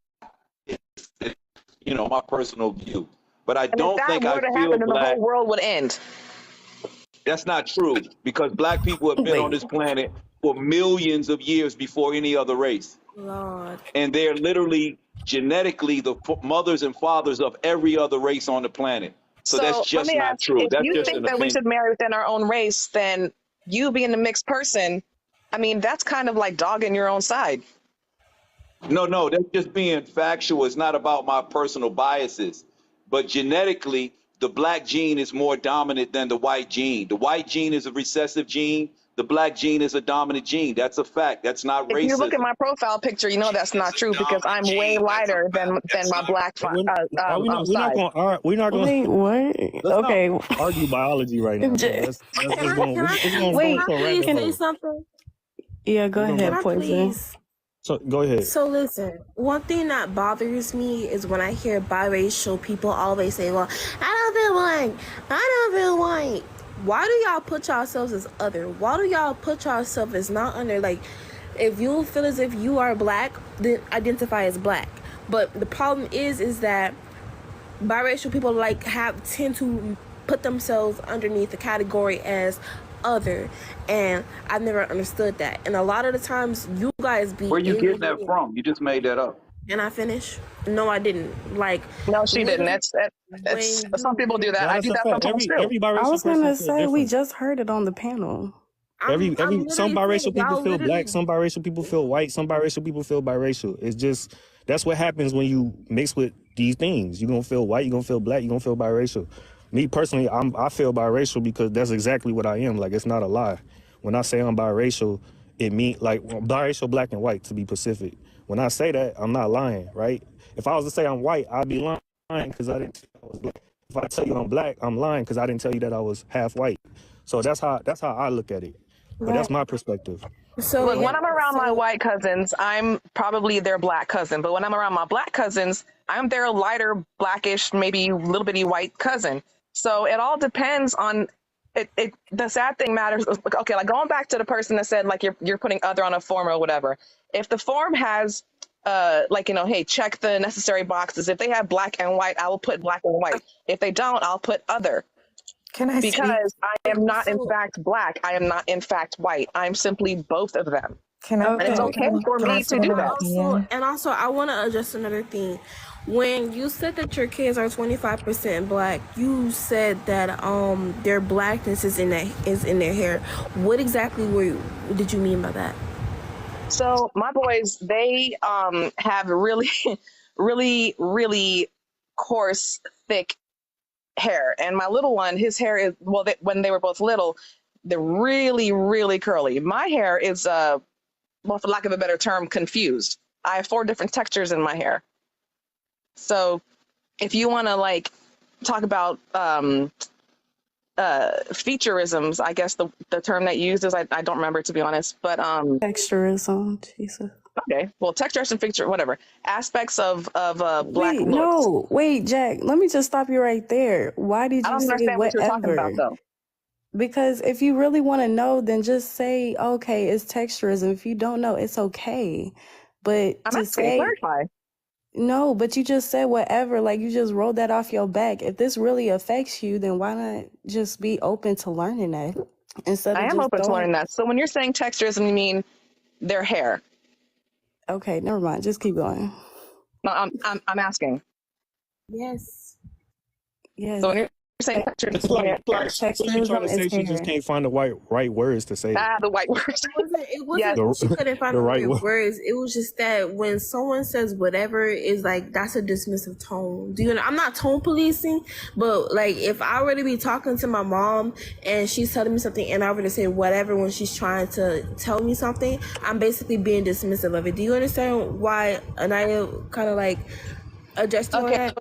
Speaker 8: my personal view. But I
Speaker 7: And if
Speaker 8: don't
Speaker 7: that
Speaker 8: think
Speaker 7: were
Speaker 8: I
Speaker 7: to
Speaker 8: feel
Speaker 7: happen, then the
Speaker 8: black.
Speaker 7: whole world would end.
Speaker 8: That's not true, because black people have been on
Speaker 3: Wait.
Speaker 8: this planet for millions of years before any other race.
Speaker 9: Lord.
Speaker 8: And they're literally genetically the mothers and fathers of every other race on the planet. So that's
Speaker 7: So let
Speaker 8: just
Speaker 7: me
Speaker 8: not
Speaker 7: ask,
Speaker 8: true.
Speaker 7: if
Speaker 8: That's
Speaker 7: you
Speaker 8: just
Speaker 7: think
Speaker 8: an
Speaker 7: that we
Speaker 8: opinion.
Speaker 7: should marry within our own race, then you being a mixed person, I mean, that's kind of like dogging your own side.
Speaker 8: No, that's just being factual. It's not about my personal biases. But genetically, the black gene is more dominant than the white gene. The white gene is a recessive gene. The black gene is a dominant gene. That's a fact. That's not
Speaker 7: If you look at
Speaker 8: racism.
Speaker 7: my profile picture, you know that's not true because I'm way lighter than my black
Speaker 1: Are we not? We're not
Speaker 7: side.
Speaker 1: going. All right, we're not going.
Speaker 3: Wait, what?
Speaker 1: Let's
Speaker 3: Okay.
Speaker 1: not argue biology right now, man.
Speaker 3: J-
Speaker 1: Let's just
Speaker 9: Can
Speaker 1: go.
Speaker 9: I,
Speaker 1: It's going
Speaker 3: Wait,
Speaker 1: to go to a
Speaker 9: please
Speaker 1: rabbit
Speaker 9: say
Speaker 1: hole.
Speaker 9: something?
Speaker 3: Yeah, go
Speaker 1: We're gonna
Speaker 3: ahead,
Speaker 9: Can I
Speaker 3: Poison.
Speaker 9: please?
Speaker 1: So go ahead.
Speaker 9: So listen, one thing that bothers me is when I hear biracial people always say, well, I don't feel white. I don't feel white. Why do y'all put yourselves as other? Why do y'all put yourself as not under? Like, if you feel as if you are black, then identify as black. But the problem is that biracial people tend to put themselves underneath the category as other, and I've never understood that. And a lot of the times, you guys be
Speaker 8: Where you getting that
Speaker 9: alienated.
Speaker 8: from? You just made that up.
Speaker 9: Can I finish? No, I didn't. Like,
Speaker 7: No, she didn't.
Speaker 9: when
Speaker 7: That's
Speaker 9: you
Speaker 7: some people do that.
Speaker 1: No,
Speaker 7: I
Speaker 1: that's
Speaker 7: do
Speaker 1: a
Speaker 7: that
Speaker 1: fact.
Speaker 7: sometimes too.
Speaker 1: Every
Speaker 3: I
Speaker 1: biracial
Speaker 3: was
Speaker 1: person
Speaker 3: gonna
Speaker 1: feel
Speaker 3: say we
Speaker 1: different.
Speaker 3: just heard it on the panel.
Speaker 1: Every
Speaker 9: I'm
Speaker 1: some
Speaker 9: literally
Speaker 1: biracial
Speaker 9: saying,
Speaker 1: people
Speaker 9: y'all
Speaker 1: feel black,
Speaker 9: literally,
Speaker 1: some biracial people feel white, some biracial people feel biracial. It's just that's what happens when you mix with these things. You're gonna feel white, you're gonna feel black, you're gonna feel biracial. Me personally, I feel biracial because that's exactly what I am. Like, it's not a lie. When I say I'm biracial, it means like biracial, black and white, to be specific. When I say that, I'm not lying, right? If I was to say I'm white, I'd be lying because I didn't tell you I was black. If I tell you I'm black, I'm lying because I didn't tell you that I was half white. So that's how I look at it. But that's
Speaker 9: right.
Speaker 1: my perspective.
Speaker 7: Look,
Speaker 9: So,
Speaker 7: when I'm around my white cousins, I'm probably their black cousin. But when I'm around my black cousins, I'm their lighter, blackish, maybe little bitty white cousin. So it all depends on it. The sad thing matters. Okay, like going back to the person that said like you're putting other on a form or whatever. If the form has hey, check the necessary boxes. If they have black and white, I will put black and white. If they don't, I'll put other.
Speaker 10: Can I speak?
Speaker 7: Because I am not in
Speaker 9: so
Speaker 7: fact black. I am not in fact white. I'm simply both of them.
Speaker 10: Can I?
Speaker 7: And it's
Speaker 3: Okay.
Speaker 7: okay for
Speaker 10: Can I
Speaker 7: me to
Speaker 10: say
Speaker 7: do
Speaker 10: my
Speaker 7: that.
Speaker 10: opinion?
Speaker 9: also, I want to address another thing. When you said that your kids are 25% black, you said that their blackness is in their hair. What exactly did you mean by that?
Speaker 7: So my boys, they have really, really, really coarse, thick hair. And my little one, his hair is when they were both little, they're really, really curly. My hair is for lack of a better term, confused. I have 4 different textures in my hair. So if you want to like talk about featureisms, I guess the term that you used is I don't remember, to be honest, but
Speaker 3: Texturism, Jesus.
Speaker 7: okay, well, textures and feature, whatever aspects of black
Speaker 3: Wait,
Speaker 7: looks.
Speaker 3: no, wait, Jack. Let me just stop you right there. Why did
Speaker 7: I
Speaker 3: you
Speaker 7: don't
Speaker 3: say
Speaker 7: understand what you're talking about
Speaker 3: whatever?
Speaker 7: though.
Speaker 3: Because if you really want to know, then just say, okay, it's texturism. If you don't know, it's okay. But
Speaker 7: I'm
Speaker 3: to
Speaker 7: asking,
Speaker 3: say,
Speaker 7: clarify.
Speaker 3: no, but you just said whatever, like you just rolled that off your back. If this really affects you, then why not just be open to learning that instead
Speaker 7: I
Speaker 3: of
Speaker 7: am
Speaker 3: just
Speaker 7: open to
Speaker 3: throwing.
Speaker 7: learning that. So when you're saying texturism, you mean their hair?
Speaker 3: Okay, never mind. Just keep going.
Speaker 7: No, I'm asking.
Speaker 9: Yes.
Speaker 3: Yes.
Speaker 7: So when you're saying
Speaker 1: It's like she trying
Speaker 3: Sexism
Speaker 1: to say
Speaker 3: is
Speaker 1: she just
Speaker 3: hair.
Speaker 1: can't find the right words to say it.
Speaker 7: the white words.
Speaker 9: It
Speaker 7: Yes.
Speaker 9: wasn't she couldn't find
Speaker 1: The
Speaker 9: the
Speaker 1: right
Speaker 9: right
Speaker 1: word.
Speaker 9: words. It was just that when someone says whatever is like that's a dismissive tone. Do you know? I'm not tone policing, but like if I were to be talking to my mom and she's telling me something and I were to say whatever when she's trying to tell me something, I'm basically being dismissive of it. Do you understand why Anyah kind of like addressed you on
Speaker 7: Okay.
Speaker 9: that?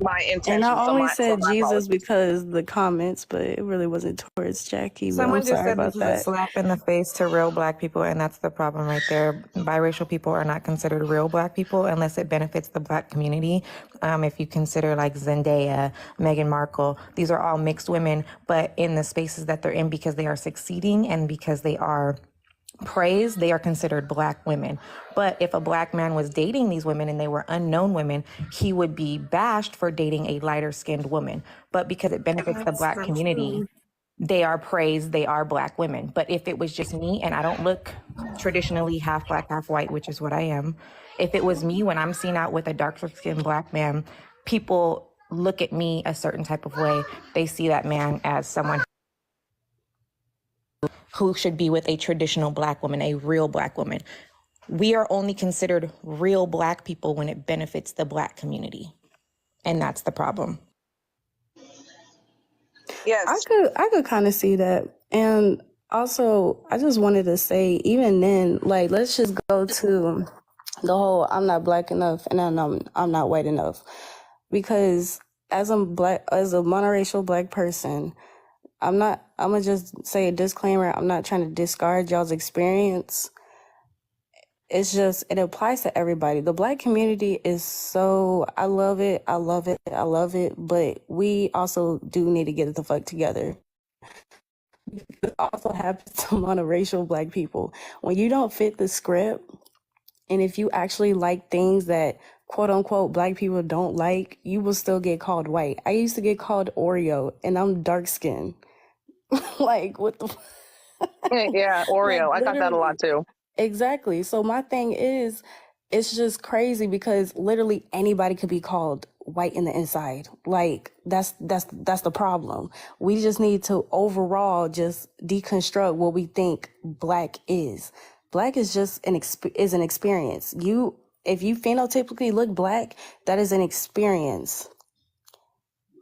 Speaker 7: My
Speaker 3: And
Speaker 7: intention.
Speaker 3: I
Speaker 7: So
Speaker 3: only
Speaker 7: my
Speaker 3: said Jesus
Speaker 7: apologies.
Speaker 3: because the comments, but it really wasn't towards Jackie. But I'm
Speaker 10: Someone just
Speaker 3: sorry
Speaker 10: said this
Speaker 3: about
Speaker 10: is a
Speaker 3: that.
Speaker 10: slap in the face to real black people, and that's the problem right there. Biracial people are not considered real black people unless it benefits the black community. If you consider like Zendaya, Meghan Markle, these are all mixed women, but in the spaces that they're in because they are succeeding and because they are praised, they are considered black women. But if a black man was dating these women and they were unknown women, he would be bashed for dating a lighter skinned woman. But because it benefits the
Speaker 9: That's
Speaker 10: black
Speaker 9: not
Speaker 10: community,
Speaker 9: true.
Speaker 10: they are praised, they are black women. But if it was just me and I don't look traditionally half black, half white, which is what I am, if it was me when I'm seen out with a darker skinned black man, people look at me a certain type of way. They see that man as someone who should be with a traditional black woman, a real black woman. We are only considered real black people when it benefits the black community. And that's the problem.
Speaker 7: Yes.
Speaker 3: I could kind of see that. And also, I just wanted to say, even then, like, let's just go to the whole I'm not black enough and I'm not white enough. Because as a monoracial black person, I'm gonna just say a disclaimer, I'm not trying to discard y'all's experience. It's just, it applies to everybody. The black community is so, I love it, but we also do need to get the fuck together. It also happens to monoracial black people. When you don't fit the script, and if you actually like things that quote unquote black people don't like, you will still get called white. I used to get called Oreo, and I'm dark skinned. Like, what the
Speaker 7: Yeah,
Speaker 3: like,
Speaker 7: Oreo. I got that a lot
Speaker 3: literally.
Speaker 7: too.
Speaker 3: Exactly. So my thing is, it's just crazy because literally anybody could be called white in the inside. Like that's the problem. We just need to overall just deconstruct what we think black is. Black is just an experience. If you phenotypically look black, that is an experience.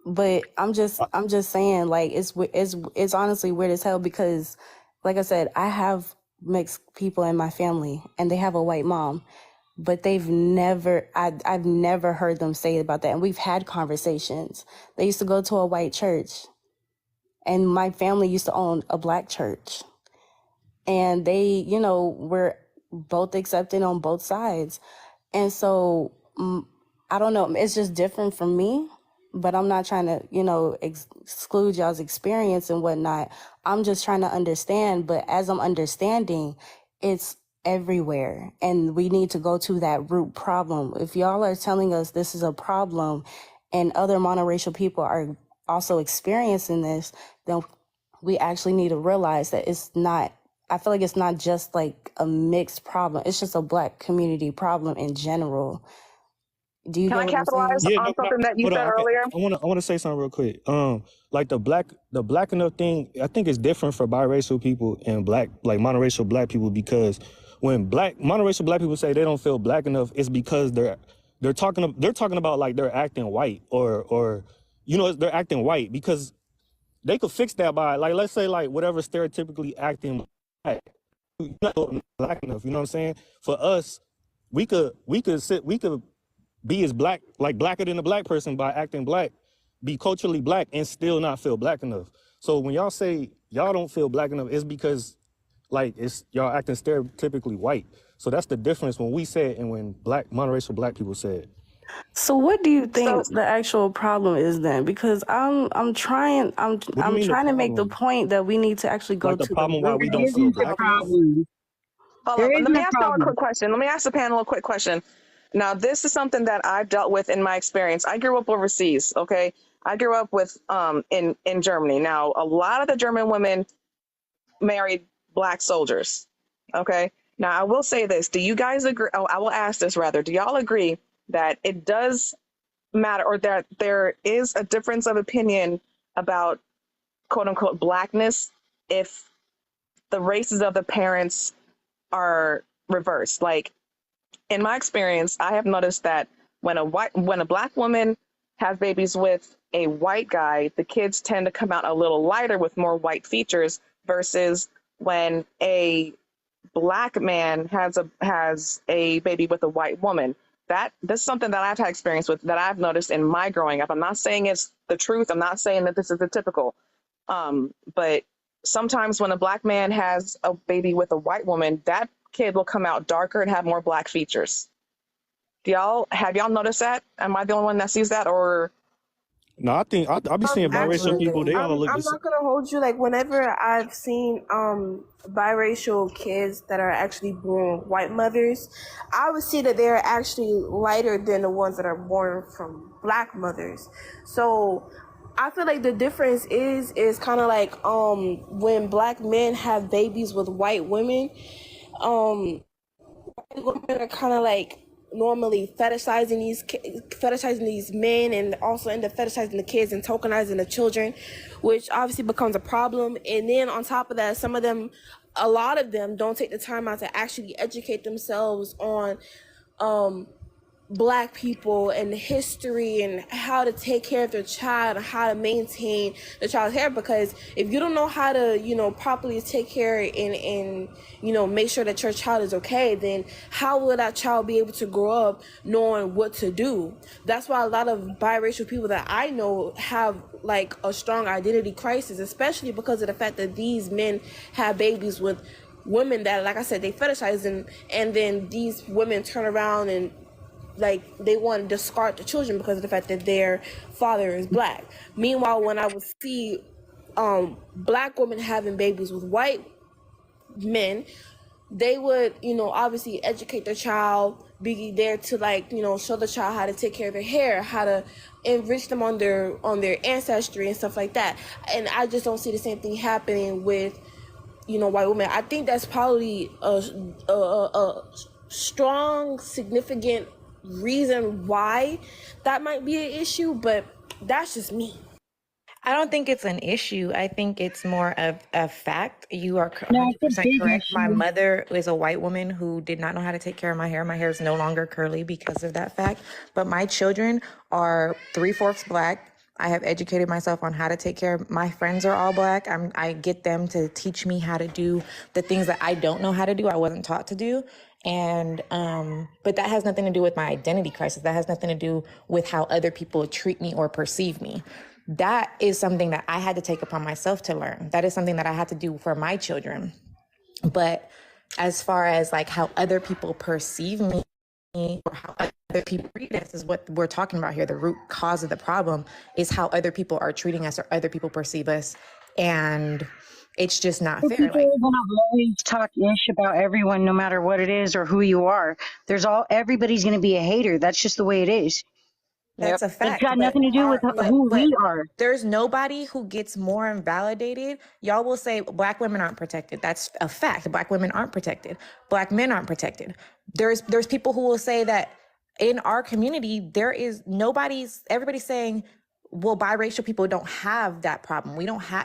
Speaker 3: But I'm just saying, like, it's honestly weird as hell because, like I said, I have mixed people in my family and they have a white mom, but I've never heard them say about that. And we've had conversations. They used to go to a white church and my family used to own a black church, and they, were both accepted on both sides. And so, I don't know, it's just different from me, but I'm not trying to, exclude y'all's experience and whatnot. I'm just trying to understand, but as I'm understanding, it's everywhere. And we need to go to that root problem. If y'all are telling us this is a problem and other monoracial people are also experiencing this, then we actually need to realize that it's not, I feel like it's not just like a mixed problem. It's just a black community problem in general. Do you
Speaker 7: Can
Speaker 3: get
Speaker 7: I
Speaker 3: what I'm saying?
Speaker 7: capitalize
Speaker 1: Yeah,
Speaker 7: on
Speaker 1: no,
Speaker 7: something that you
Speaker 1: hold
Speaker 7: said
Speaker 1: on.
Speaker 7: earlier?
Speaker 1: I want to say something real quick. Like the black enough thing, I think it's different for biracial people and monoracial black people, because when monoracial black people say they don't feel black enough, it's because they're talking about like they're acting white or they're acting white, because they could fix that by, like, let's say, like, whatever stereotypically acting black, you're not black enough. You know what I'm saying? For us, we could be as black, like blacker than a black person by acting black, be culturally black and still not feel black enough. So when y'all say y'all don't feel black enough, it's because like it's y'all acting stereotypically white. So that's the difference when we say it and when monoracial black people say it.
Speaker 3: So what do you
Speaker 7: So
Speaker 3: think the actual problem is then? Because I'm trying
Speaker 1: What do you mean the
Speaker 3: to make the
Speaker 1: problem?
Speaker 3: point that we need to actually go
Speaker 1: Like the
Speaker 3: to the
Speaker 1: problem why
Speaker 3: root
Speaker 1: we
Speaker 3: of
Speaker 1: don't
Speaker 3: the
Speaker 1: feel
Speaker 11: Isn't the
Speaker 1: black
Speaker 3: problem.
Speaker 1: enough?
Speaker 11: problem?
Speaker 7: hold
Speaker 11: There
Speaker 7: up. Let
Speaker 11: isn't
Speaker 7: me
Speaker 11: a
Speaker 7: ask y'all a
Speaker 11: problem.
Speaker 7: quick question. Let me ask the panel a quick question. Now, this is something that I've dealt with in my experience. I grew up overseas, okay? I grew up with in Germany. Now, a lot of the German women married black soldiers, okay? Now, I will say this. Do you guys agree? Oh, I will ask this rather. Do y'all agree that it does matter, or that there is a difference of opinion about quote unquote blackness if the races of the parents are reversed. Like in my experience, I have noticed that when a black woman has babies with a white guy, the kids tend to come out a little lighter with more white features versus when a black man has a baby with a white woman. This is something that I've had experience with, that I've noticed in my growing up. I'm not saying it's the truth. I'm not saying that this is the typical. But sometimes when a black man has a baby with a white woman, that kid will come out darker and have more black features. Have y'all noticed that? Am I the only one that sees that, or?
Speaker 1: No, I think I'll be seeing biracial people. They all look
Speaker 9: I'm
Speaker 1: the same.
Speaker 9: not gonna hold you. Like whenever I've seen biracial kids that are actually born with white mothers, I would see that they're actually lighter than the ones that are born from black mothers. So I feel like the difference is kind of like when black men have babies with white women, white women are kind of like normally fetishizing these men, and also end up fetishizing the kids and tokenizing the children, which obviously becomes a problem. And then on top of that, a lot of them don't take the time out to actually educate themselves on Black people and the history and how to take care of their child and how to maintain the child's hair. Because if you don't know how to, properly take care and make sure that your child is okay, then how will that child be able to grow up knowing what to do? That's why a lot of biracial people that I know have like a strong identity crisis, especially because of the fact that these men have babies with women that, like I said, they fetishize them, and then these women turn around and like they want to discard the children because of the fact that their father is Black. Meanwhile, when I would see Black women having babies with white men, they would, obviously educate their child, be there to show the child how to take care of their hair, how to enrich them on their ancestry and stuff like that. And I just don't see the same thing happening with white women. I think that's probably a strong, significant reason why that might be an issue, but that's just me.
Speaker 10: I don't think it's an issue. I think it's more of a fact. You are 100% correct. My mother is a white woman who did not know how to take care of my hair. My hair is no longer curly because of that fact. But my children are 3/4 Black. I have educated myself on how to take care of my friends are all Black. I get them to teach me how to do the things that I don't know how to do. I wasn't taught to do. And but that has nothing to do with my identity crisis. That has nothing to do with how other people treat me or perceive me. That is something that I had to take upon myself to learn. That is something that I had to do for my children. But as far as like how other people perceive me or how other people treat us is what we're talking about here. The root cause of the problem is how other people are treating us or other people perceive us. And it's just not fair.
Speaker 11: People are gonna always talk ish about everyone, no matter what it is or who you are. Everybody's gonna be a hater. That's just the way it is.
Speaker 10: That's a fact.
Speaker 11: It's got nothing to do with who we are.
Speaker 10: There's nobody who gets more invalidated. Y'all will say Black women aren't protected. That's a fact. Black women aren't protected. Black men aren't protected. There's people who will say that in our community, everybody's saying, well, biracial people don't have that problem.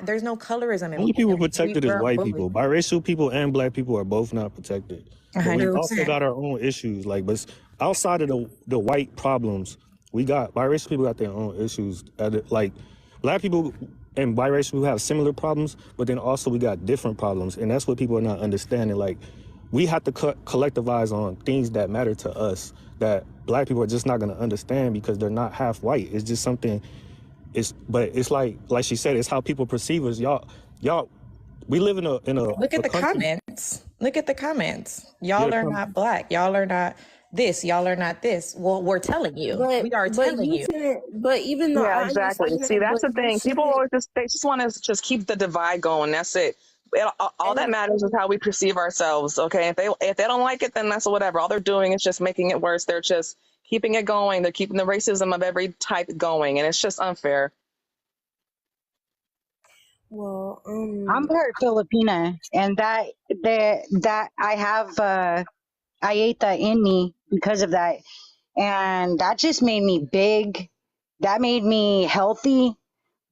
Speaker 10: There's no colorism.
Speaker 1: Only people protected is white people. Biracial people and Black people are both not protected. But we also got our own issues. But outside of the white problems, biracial people got their own issues. Black people and biracial people have similar problems, but then also we got different problems. And that's what people are not understanding. We have to collectivize on things that matter to us that Black people are just not going to understand because they're not half white. It's just something. But it's like she said, it's how people perceive us. Y'all, we live in a
Speaker 10: look at the comments. Look at the comments. Y'all are not Black. Y'all are not this. Y'all are not this. Well, we're telling you. We are telling you.
Speaker 9: But even though,
Speaker 7: yeah, exactly. See, that's the thing. People always just want to just keep the divide going. That's it. All that matters is how we perceive ourselves. Okay, if they don't like it, then that's whatever. All they're doing is just making it worse. They're just keeping it going. They're keeping the racism of every type going, and it's just unfair.
Speaker 9: Well,
Speaker 11: I'm part Filipina, and that I have I ate that in me because of that, and that just made me big. That made me healthy.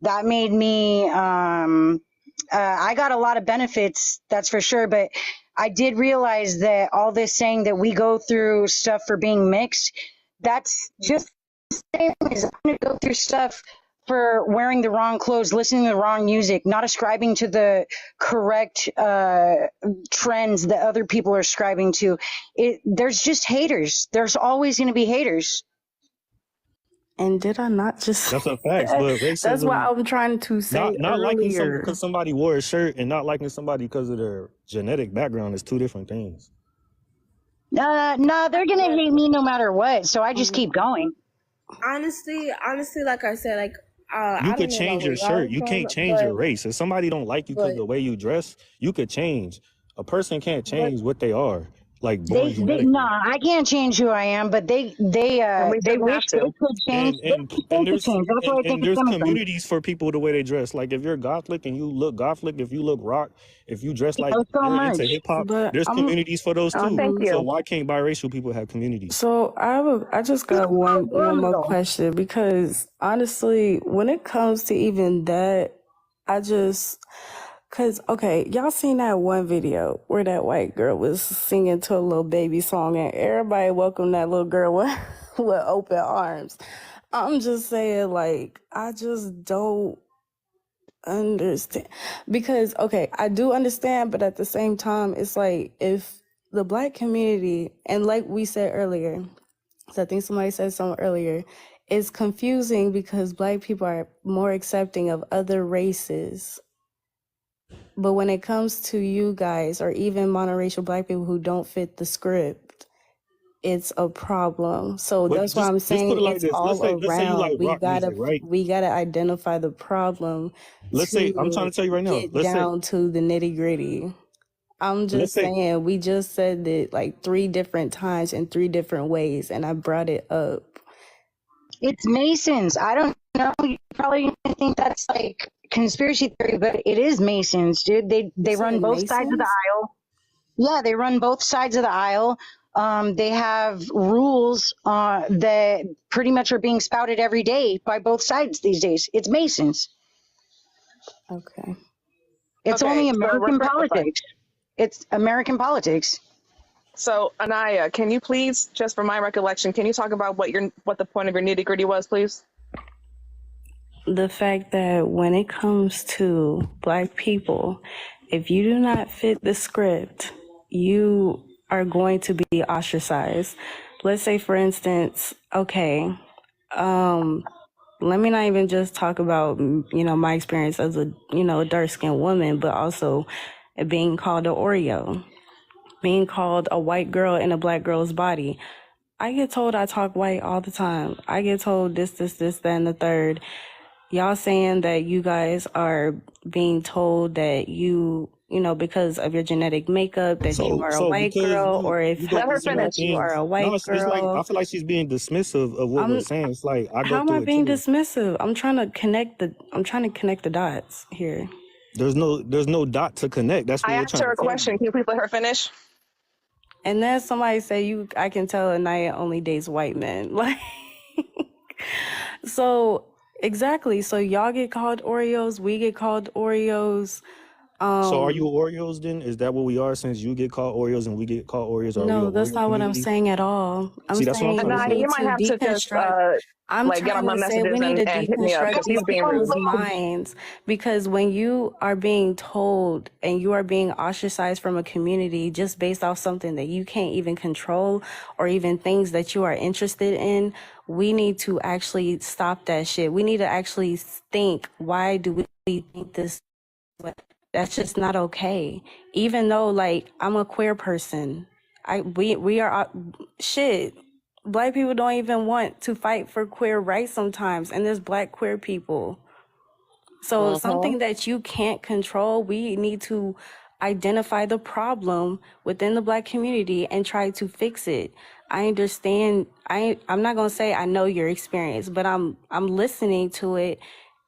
Speaker 11: that made me, I got a lot of benefits, that's for sure. But I did realize that all this saying that we go through stuff for being mixed, that's just the same as I'm going to go through stuff for wearing the wrong clothes, listening to the wrong music, not ascribing to the correct trends that other people are ascribing to. There's just haters. There's always going to be haters.
Speaker 3: And did I not just
Speaker 1: That's
Speaker 3: say
Speaker 1: a fact.
Speaker 3: that?
Speaker 1: But
Speaker 3: That's what
Speaker 1: racism,
Speaker 3: I'm trying to say
Speaker 1: not liking some
Speaker 3: earlier.
Speaker 1: because somebody wore a shirt and not liking somebody because of their genetic background is two different things.
Speaker 11: No, they're going to hate me no matter what. So I just keep going.
Speaker 9: Honestly, like I said, like
Speaker 1: You
Speaker 9: I
Speaker 1: could
Speaker 9: don't know
Speaker 1: change
Speaker 9: about
Speaker 1: your
Speaker 9: where y'all
Speaker 1: shirt.
Speaker 9: are
Speaker 1: You
Speaker 9: from,
Speaker 1: can't change your race. If somebody don't like you because
Speaker 9: but
Speaker 1: of the way you dress, you could change. A person can't change what they are, like born
Speaker 11: They
Speaker 1: genetically.
Speaker 11: nah, I can't change who I am, but they
Speaker 7: And we shouldn't
Speaker 11: wish
Speaker 7: have
Speaker 11: they
Speaker 7: to.
Speaker 11: could change.
Speaker 1: And
Speaker 11: They
Speaker 1: and
Speaker 11: wish
Speaker 1: and
Speaker 11: they could
Speaker 1: there's
Speaker 11: change. That's where I think
Speaker 1: and
Speaker 11: it's
Speaker 1: there's
Speaker 11: coming from.
Speaker 1: communities for people the way they dress. Like if you're gothic and you look gothic, if you look rock, if you dress like
Speaker 11: There's so
Speaker 1: you're into
Speaker 11: much.
Speaker 1: hip hop,
Speaker 3: But
Speaker 1: there's communities for those
Speaker 7: Oh,
Speaker 1: too.
Speaker 7: thank
Speaker 1: So
Speaker 7: you.
Speaker 1: why can't biracial people have communities?
Speaker 3: so I just got one more question, because honestly, when it comes to even that, cause okay, y'all seen that one video where that white girl was singing to a little baby song and everybody welcomed that little girl with, with open arms. I'm just saying, like, I just don't understand, because okay, I do understand, but at the same time, it's like if the Black community, and like we said earlier, so I think somebody said something earlier, it's confusing because Black people are more accepting of other races. But when it comes to you guys, or even monoracial Black people who don't fit the script, it's a problem. So
Speaker 1: But
Speaker 3: that's why I'm
Speaker 1: just put
Speaker 3: saying
Speaker 1: it like
Speaker 3: it's
Speaker 1: this.
Speaker 3: all
Speaker 1: Let's say you like
Speaker 3: around.
Speaker 1: rock music, right?
Speaker 3: We gotta identify the problem
Speaker 1: Let's say I'm trying
Speaker 3: to
Speaker 1: to tell you right now.
Speaker 3: get down to the nitty gritty. I'm
Speaker 1: Let's
Speaker 3: just
Speaker 1: say
Speaker 3: saying, we just said it like 3 different times in 3 different ways, and I brought it up.
Speaker 11: It's Masons. I don't know. You probably think that's like conspiracy theory, but it is Masons, dude. They run
Speaker 3: said
Speaker 11: both sides of the
Speaker 3: Masons?
Speaker 11: aisle. Yeah, they run both sides of the aisle. They have rules that pretty much are being spouted every day by both sides these days. It's Masons.
Speaker 3: Okay.
Speaker 11: It's
Speaker 7: Okay,
Speaker 11: only
Speaker 7: so
Speaker 11: American politics. It's American politics.
Speaker 7: So Anyah, can you please, just for my recollection, can you talk about what the point of your nitty gritty was, please?
Speaker 3: The fact that when it comes to Black people, if you do not fit the script, you are going to be ostracized. Let's say, for instance, okay, let me not even just talk about, my experience as a, a dark-skinned woman, but also being called an Oreo, being called a white girl in a Black girl's body. I get told I talk white all the time. I get told this, that, and the third. Y'all saying that you guys are being told that because of your genetic makeup, that you are a
Speaker 1: so
Speaker 3: white
Speaker 1: because
Speaker 3: girl, or
Speaker 1: you
Speaker 3: if
Speaker 1: go
Speaker 7: Let
Speaker 1: through
Speaker 7: her
Speaker 1: certain
Speaker 3: that
Speaker 7: finish.
Speaker 3: you are
Speaker 1: things.
Speaker 3: a
Speaker 1: No,
Speaker 3: white
Speaker 1: it's like I
Speaker 3: girl.
Speaker 1: feel like she's being dismissive of what we're saying. It's like I
Speaker 3: How
Speaker 1: go
Speaker 3: am I
Speaker 1: through it
Speaker 3: being
Speaker 1: too.
Speaker 3: dismissive? I'm trying to connect the dots here.
Speaker 1: There's no dot to connect. That's what
Speaker 7: I
Speaker 1: we're
Speaker 7: asked
Speaker 1: trying
Speaker 7: her
Speaker 1: to
Speaker 7: a
Speaker 1: tell
Speaker 7: question.
Speaker 1: you.
Speaker 7: Can you please let her finish?
Speaker 3: And then somebody say I can tell Anyah only dates white men. Like, so exactly. So y'all get called Oreos, we get called Oreos.
Speaker 1: So are you Oreos then? Is that what we are? Since you get called Oreos and we get called Oreos, are we
Speaker 3: No,
Speaker 1: an
Speaker 3: that's
Speaker 1: Oreo
Speaker 3: not what I'm
Speaker 1: community?
Speaker 3: saying at all. I'm
Speaker 1: See, that's what I'm
Speaker 3: saying
Speaker 1: trying to
Speaker 3: we
Speaker 7: Anyah,
Speaker 1: say.
Speaker 7: you
Speaker 3: need
Speaker 7: might
Speaker 3: to
Speaker 7: have to just
Speaker 3: deconstruct. I'm
Speaker 7: get on
Speaker 3: trying
Speaker 7: my
Speaker 3: to say we
Speaker 7: messages
Speaker 3: need to
Speaker 7: and hit me up
Speaker 3: deconstruct
Speaker 7: because
Speaker 3: these
Speaker 7: he's being
Speaker 3: people's
Speaker 7: rude.
Speaker 3: minds, because when you are being told and you are being ostracized from a community just based off something that you can't even control, or even things that you are interested in, we need to actually stop that shit. We need to actually think, why do we think this way? That's just not okay. Even though, like, I'm a queer person, we are shit. Black people don't even want to fight for queer rights sometimes, and there's Black queer people. So something that you can't control, we need to identify the problem within the Black community and try to fix it. I understand. I'm not gonna say I know your experience, but I'm listening to it,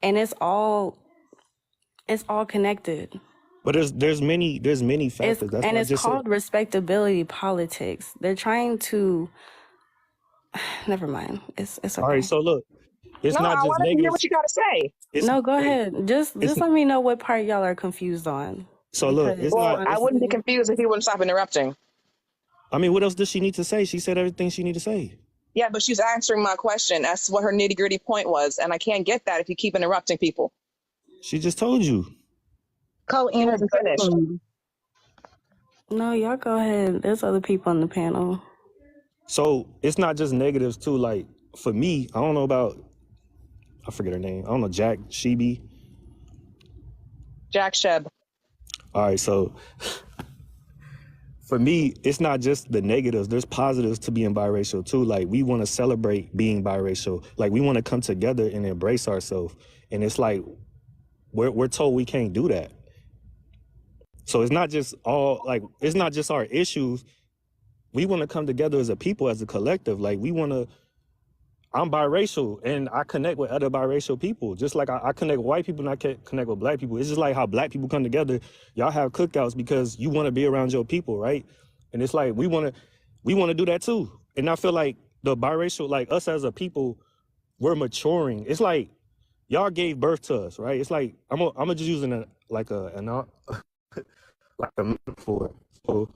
Speaker 3: and it's all connected.
Speaker 1: But there's many factors. That's
Speaker 3: And
Speaker 1: why I
Speaker 3: it's
Speaker 1: just said.
Speaker 3: called respectability politics. They're trying to. Never mind. It's
Speaker 1: All right.
Speaker 3: okay.
Speaker 1: So look. it's
Speaker 7: No,
Speaker 1: not
Speaker 7: I
Speaker 1: just
Speaker 7: want to hear
Speaker 1: negative.
Speaker 7: what you got to say.
Speaker 1: It's
Speaker 3: No, go
Speaker 1: wait,
Speaker 3: ahead.
Speaker 1: it's
Speaker 3: Just let me know what part y'all are confused on.
Speaker 1: so look, it's
Speaker 3: Because
Speaker 7: Well,
Speaker 1: not.
Speaker 7: I wouldn't be
Speaker 3: honestly,
Speaker 7: confused if he wouldn't stop interrupting.
Speaker 1: I mean, what else does she need to say? She said everything she need to say.
Speaker 7: Yeah, but she's answering my question as to what her nitty gritty point was, and I can't get that if you keep interrupting people.
Speaker 1: She just told you.
Speaker 11: Call
Speaker 7: She
Speaker 11: Anna.
Speaker 7: hasn't finished.
Speaker 3: no, y'all go ahead. There's other people on the panel.
Speaker 1: So it's not just negatives too. Like for me, I don't know about. I forget her name. I don't know, Jack Shebe.
Speaker 7: Jack Sheb.
Speaker 1: All right, so for me, it's not just the negatives. There's positives to being biracial too. Like we want to celebrate being biracial. Like we want to come together and embrace ourselves. And it's like we're told we can't do that. So it's not just it's not just our issues. We want to come together as a people, as a collective. Like I'm biracial and I connect with other biracial people. Just like I connect with white people and I connect with black people. It's just like how black people come together. Y'all have cookouts because you want to be around your people, right? And it's like we want to do that too. And I feel like the biracial, like us as a people, we're maturing. It's like y'all gave birth to us, right? It's like I'm just using a metaphor. So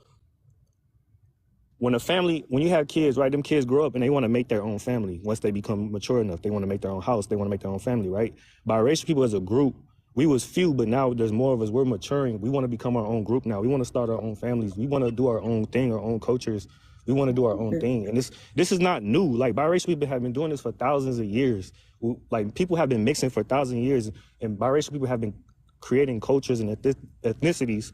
Speaker 1: when you have kids, right, them kids grow up and they want to make their own family. Once they become mature enough, they want to make their own house, they want to make their own family, right? Biracial people as a group, we was few, but now there's more of us. We're maturing. We want to become our own group now. We want to start our own families. We want to do our own thing, our own cultures. We want to do our own thing. And this is not new. Like biracial people have been doing this for thousands of years. Like people have been mixing for thousands of years, and biracial people have been creating cultures and ethnicities.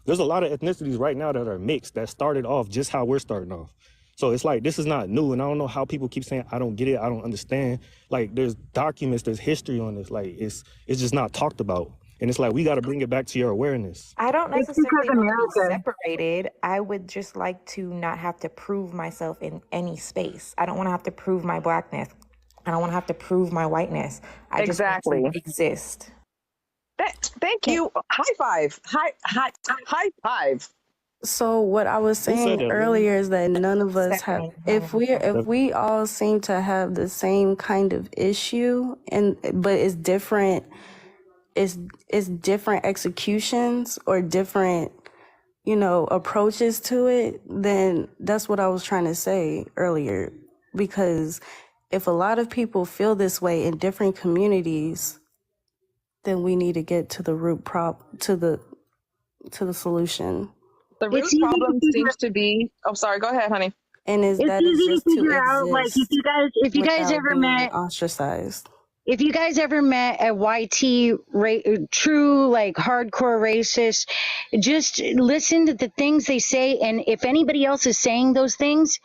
Speaker 1: There's a lot of ethnicities right now that are mixed that started off just how we're starting off. So it's like, this is not new. And I don't know how people keep saying, I don't get it, I don't understand. Like there's documents, there's history on this. Like it's just not talked about. And it's like, we got to bring it back to your awareness.
Speaker 10: I don't
Speaker 11: It's
Speaker 10: necessarily
Speaker 11: because
Speaker 10: want to be
Speaker 11: America.
Speaker 10: separated. I would just like to not have to prove myself in any space. I don't want to have to prove my blackness. I don't want to have to prove my whiteness. I just want
Speaker 7: Exactly.
Speaker 10: to exist.
Speaker 7: Thank you. High five. High five.
Speaker 3: So what I was
Speaker 1: said
Speaker 3: saying
Speaker 1: that,
Speaker 3: earlier is that none of us have, if we all seem to have the same kind of issue, but it's different, it's different executions or different, approaches to it, then that's what I was trying to say earlier. Because if a lot of people feel this way in different communities, then we need to get to the root to the solution.
Speaker 7: The root
Speaker 11: It's easy to
Speaker 7: problem
Speaker 11: figure.
Speaker 7: seems to be. Oh, sorry. Go ahead, honey.
Speaker 3: And
Speaker 11: It's easy to figure out. Like if you guys ever met,
Speaker 3: ostracized.
Speaker 11: if you guys ever met a true like hardcore racist, just listen to the things they say, and if anybody else is saying those things,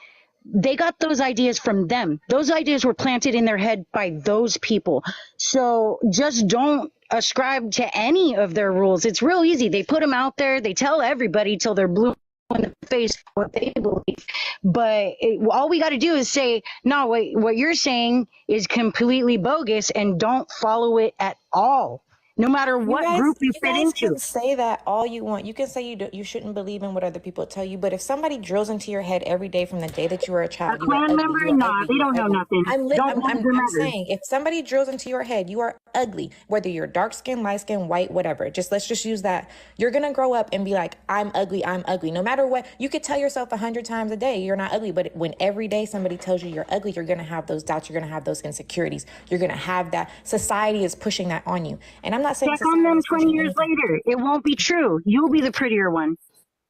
Speaker 11: they got those ideas from them. Those ideas were planted in their head by those people. So just don't ascribe to any of their rules. It's real easy. They put them out there. They tell everybody till they're blue in the face what they believe. But all we got to do is say, no, wait, what you're saying is completely bogus, and don't follow it at all. No matter what group you fit
Speaker 10: guys
Speaker 11: into.
Speaker 10: can say that all you want. You can say you shouldn't believe in what other people tell you, but if somebody drills into your head every day from the day that you were a child, you are ugly,
Speaker 11: Member,
Speaker 10: you are
Speaker 11: nah,
Speaker 10: ugly,
Speaker 11: they
Speaker 10: you are
Speaker 11: don't know
Speaker 10: ugly.
Speaker 11: nothing.
Speaker 10: I'm saying, if somebody drills into your head, you are ugly, whether you're dark skin, light skin, white, whatever. Let's just use that. You're gonna grow up and be like, I'm ugly, I'm ugly. No matter what, you could tell yourself 100 times a day you're not ugly, but when every day somebody tells you you're ugly, you're gonna have those doubts, you're gonna have those insecurities, you're gonna have that. Society is pushing that on you, and I'm not saying
Speaker 11: check on them 20 years later. It won't be true. You'll be the prettier one.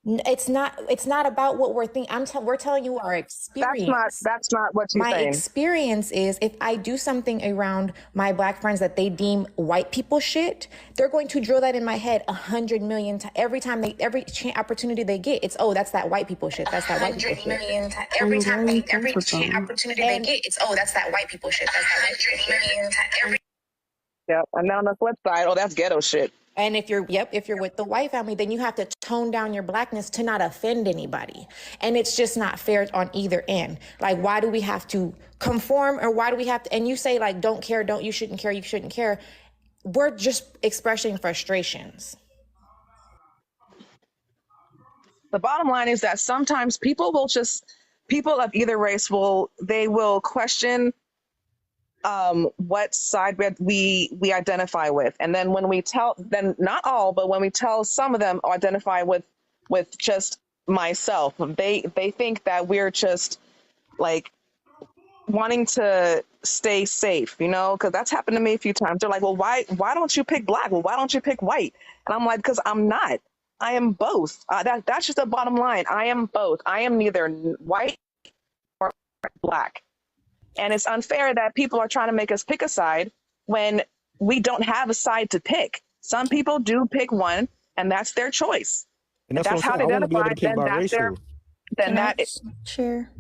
Speaker 10: It's not about what we're thinking. We're telling you our experience.
Speaker 7: That's not what you're saying.
Speaker 10: My experience is, if I do something around my black friends that they deem white people shit, they're going to drill that in my head 100 million times. Every opportunity they get, it's, oh, that's that white people shit. That's that white people shit.
Speaker 3: Every opportunity
Speaker 10: they get, it's, oh, that's that white people shit. That's that white.
Speaker 7: Yep. And then on the flip side, oh, that's ghetto shit.
Speaker 10: And if you're with the white family, then you have to tone down your blackness to not offend anybody. And it's just not fair on either end. Like, why do we have to conform, or why do we have to, and you say like, don't care, you shouldn't care. We're just expressing frustrations.
Speaker 7: The bottom line is that sometimes people of either race will question what side we identify with. And then when we tell, then not all, but when we tell some of them identify with just myself, they think that we're just like wanting to stay safe, you know, because that's happened to me a few times. They're like, well, why don't you pick black? Well, why don't you pick white? And I'm like, because I'm not. I am both. That's just the bottom line. I am both. I am neither white or black. And it's unfair that people are trying to make us pick a side when we don't have a side to pick. Some people do pick one, and that's their choice.
Speaker 1: And
Speaker 7: If
Speaker 1: that's
Speaker 7: that's
Speaker 1: what
Speaker 7: how
Speaker 1: I'm
Speaker 7: they
Speaker 1: saying. I want to be able
Speaker 7: identify,
Speaker 1: to pick
Speaker 7: then that's their,
Speaker 1: biracial.
Speaker 7: then
Speaker 3: Can
Speaker 7: that
Speaker 3: I share?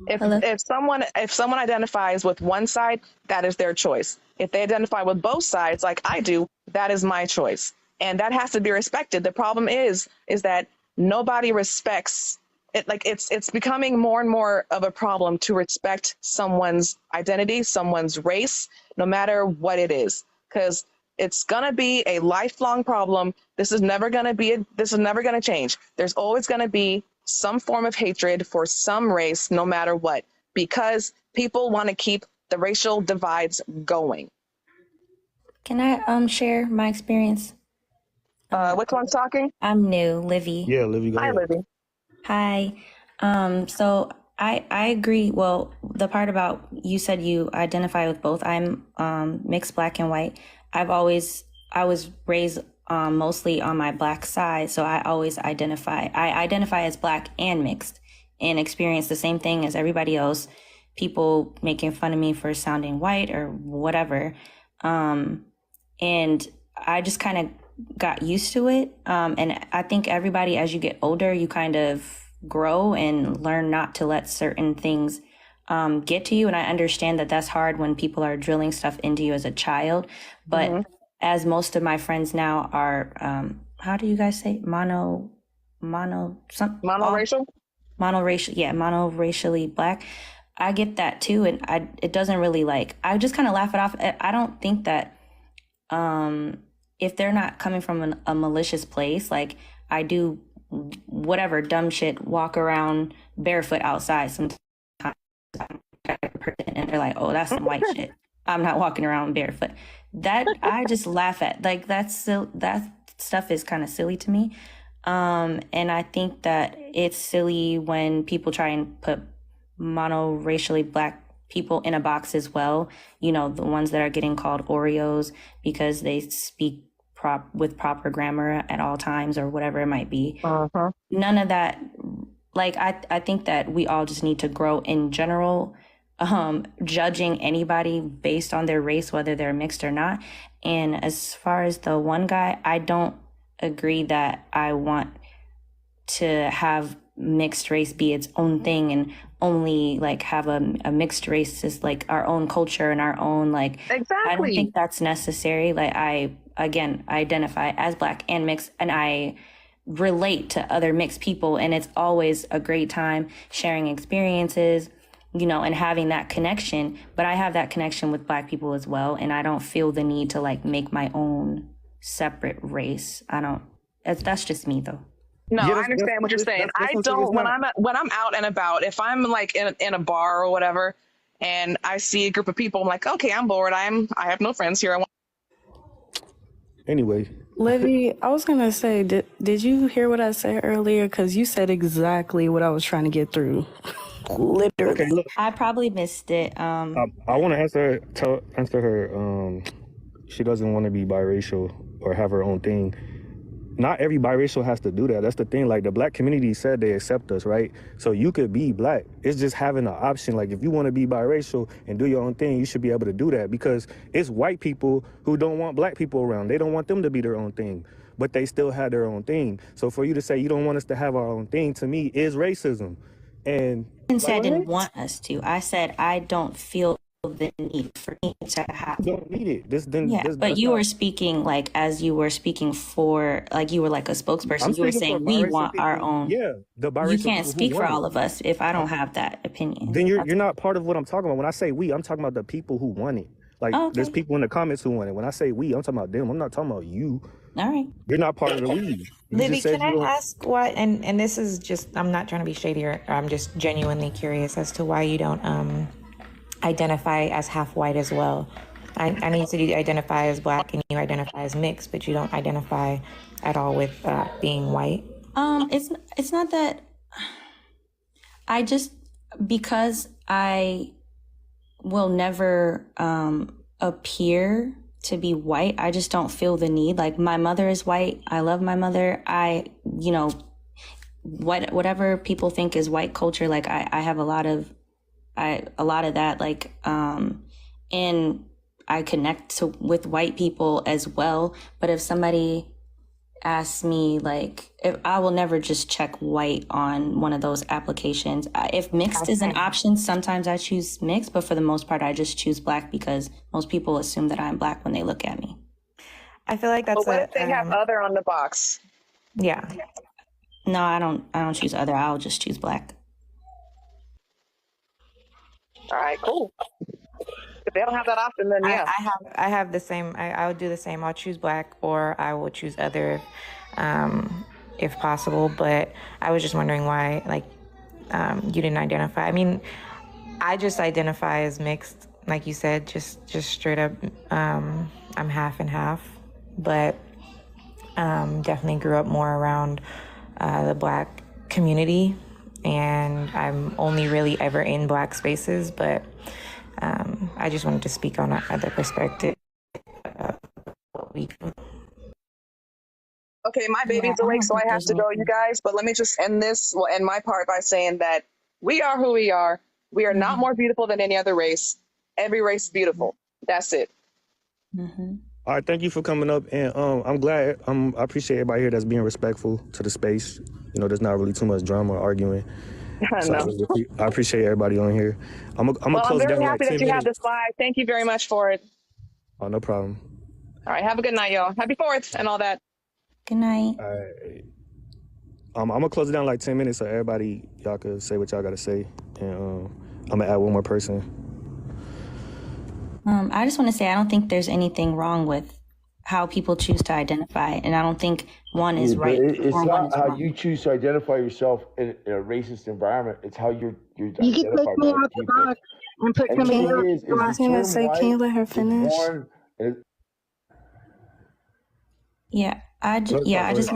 Speaker 7: if
Speaker 3: Hello?
Speaker 7: if someone identifies with one side, that is their choice. If they identify with both sides, like I do, that is my choice, and that has to be respected. The problem is that nobody respects it. Like it's becoming more and more of a problem to respect someone's identity, someone's race, no matter what it is, because it's gonna be a lifelong problem. This is never gonna change. There's always gonna be some form of hatred for some race, no matter what, because people want to keep the racial divides going.
Speaker 3: Can I share my experience?
Speaker 7: Which one's talking?
Speaker 3: I'm new, Livy.
Speaker 1: Yeah, Livy, go
Speaker 7: Hi,
Speaker 1: ahead.
Speaker 7: Libby.
Speaker 3: Hi. So I agree. Well, the part about you said you identify with both. I'm mixed black and white. I was raised mostly on my black side, so I identify as black and mixed and experience the same thing as everybody else. People making fun of me for sounding white or whatever. And I just kind of got used to it. And I think everybody, as you get older, you kind of grow and learn not to let certain things get to you. And I understand that that's hard when people are drilling stuff into you as a child. But as most of my friends now are, how do you guys say monoracial? Yeah, monoracially black. I get that too, and it doesn't really I just kind of laugh it off. I don't think that if they're not coming from a malicious place, like I do whatever dumb shit, walk around barefoot outside sometimes, and they're like, oh, that's some white shit. I'm not walking around barefoot. That I just laugh at. Like that stuff is kind of silly to me. And I think that it's silly when people try and put monoracially black people in a box as well. You know, the ones that are getting called Oreos because they speak with proper grammar at all times or whatever it might be. None of that. Like, I think that we all just need to grow in general. Judging anybody based on their race, whether they're mixed or not. And as far as the one guy, I don't agree that I want to have mixed race be its own thing and only have a mixed race is like our own culture and our own
Speaker 7: Exactly.
Speaker 3: I don't think that's necessary. I identify as black and mixed, and I relate to other mixed people, and it's always a great time sharing experiences, you know, and having that connection. But I have that connection with black people as well, and I don't feel the need to make my own separate race. That's just me though.
Speaker 7: No, I understand what you're saying. I don't, when I'm out and about, if I'm in a bar or whatever, and I see a group of people, I'm like, okay, I'm bored. I have no friends here.
Speaker 1: Anyway.
Speaker 12: Livy, I was gonna say, did you hear what I said earlier? Because you said exactly what I was trying to get through. Literally.
Speaker 1: Okay, look.
Speaker 3: I probably missed it.
Speaker 1: I want to answer her. She doesn't want to be biracial or have her own thing. Not every biracial has to do that. That's the thing. The black community said they accept us, right? So you could be black. It's just having an option. If you want to be biracial and do your own thing, you should be able to do that, because it's white people who don't want black people around. They don't want them to be their own thing, but they still have their own thing. So for you to say you don't want us to have our own thing, to me, is racism. And
Speaker 3: I didn't say I didn't want us to. I said I don't feel the need for me to have.
Speaker 1: You don't need it.
Speaker 3: But you were speaking as you were speaking for, you were like a spokesperson. You were saying we want our own.
Speaker 1: Yeah, the biracial.
Speaker 3: You can't speak for all of us if I don't have that opinion.
Speaker 1: Then you're not part of what I'm talking about. When I say we, I'm talking about the people who want it. There's people in the comments who want it. When I say we, I'm talking about them. I'm not talking about you.
Speaker 3: All right.
Speaker 1: You're not part of the we.
Speaker 10: Libby, can I ask why, and this is just, I'm not trying to be shady, or I'm just genuinely curious as to why you don't identify as half white as well. I need to identify as black and you identify as mixed, but you don't identify at all with being white.
Speaker 3: It's not that I just, because I will never appear to be white, I just don't feel the need. Like, my mother is white. I love my mother. Whatever people think is white culture, like I have a lot of that, like, and I connect with white people as well. But if somebody asks me, like, if I will never just check white on one of those applications. If mixed is an option, sometimes I choose mixed, but for the most part, I just choose black because most people assume that I'm black when they look at me.
Speaker 10: I feel like that's
Speaker 7: But what if they have other on the box?
Speaker 10: Yeah.
Speaker 3: No, I don't choose other. I'll just choose black.
Speaker 7: All right, cool. If they don't have that option, then yeah.
Speaker 10: I have the same. I would do the same. I'll choose black or I will choose other, if possible. But I was just wondering why, like, you didn't identify. I mean, I just identify as mixed, like you said, just straight up. I'm half and half, but definitely grew up more around the black community, and I'm only really ever in black spaces, but I just wanted to speak on the perspective of what we do.
Speaker 7: Okay, my baby's awake, so I have to go, you guys. But let me just end my part by saying that we are who we are. We are not more beautiful than any other race. Every race is beautiful. That's it.
Speaker 3: Mm-hmm.
Speaker 1: All right, thank you for coming up, and I'm glad. I appreciate everybody here that's being respectful to the space. You know, there's not really too much drama or arguing. So I appreciate everybody on here. I'm close
Speaker 7: very
Speaker 1: down
Speaker 7: happy
Speaker 1: like 10
Speaker 7: that you have
Speaker 1: minutes.
Speaker 7: this live. Thank you very much for it.
Speaker 1: Oh, no problem.
Speaker 7: All right, have a good night, y'all. Happy 4th and all that.
Speaker 3: Good night.
Speaker 1: All right. I'm gonna close it down like 10 minutes so everybody, y'all could say what y'all gotta say, and I'm gonna add one more person.
Speaker 3: I just want to say I don't think there's anything wrong with how people choose to identify, and I don't think one is right.
Speaker 13: It's not how you choose to identify yourself in a racist environment. It's how you're
Speaker 11: You can take
Speaker 13: identified
Speaker 11: me
Speaker 13: by
Speaker 11: out the
Speaker 13: people.
Speaker 11: box and put
Speaker 13: And the
Speaker 11: somebody
Speaker 13: thing
Speaker 11: else.
Speaker 13: is
Speaker 12: I was gonna say, can you let her finish?
Speaker 3: Yeah, I just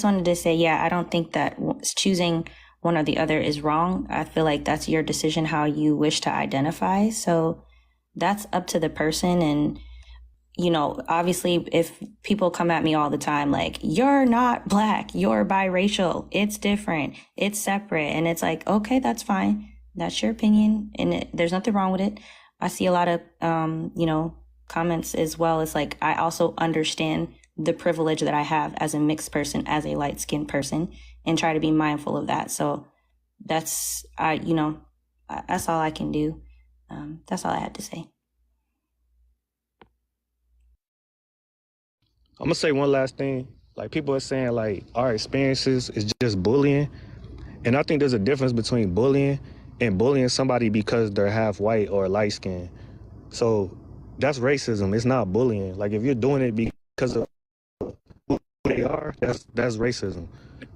Speaker 3: wanted to say, yeah, I don't think that choosing one or the other is wrong. I feel like that's your decision how you wish to identify. So that's up to the person. And, you know, obviously if people come at me all the time, like, you're not black, you're biracial, it's different, it's separate. And it's like, okay, that's fine. That's your opinion. And there's nothing wrong with it. I see a lot of, comments as well. It's like, I also understand the privilege that I have as a mixed person, as a light-skinned person, and try to be mindful of that. So that's all I can do. That's all I had to say.
Speaker 1: I'm gonna say one last thing. Like, people are saying, like, our experiences is just bullying, and I think there's a difference between bullying and bullying somebody because they're half white or light skinned. So that's racism. It's not bullying. Like, if you're doing it because of who they are, that's racism.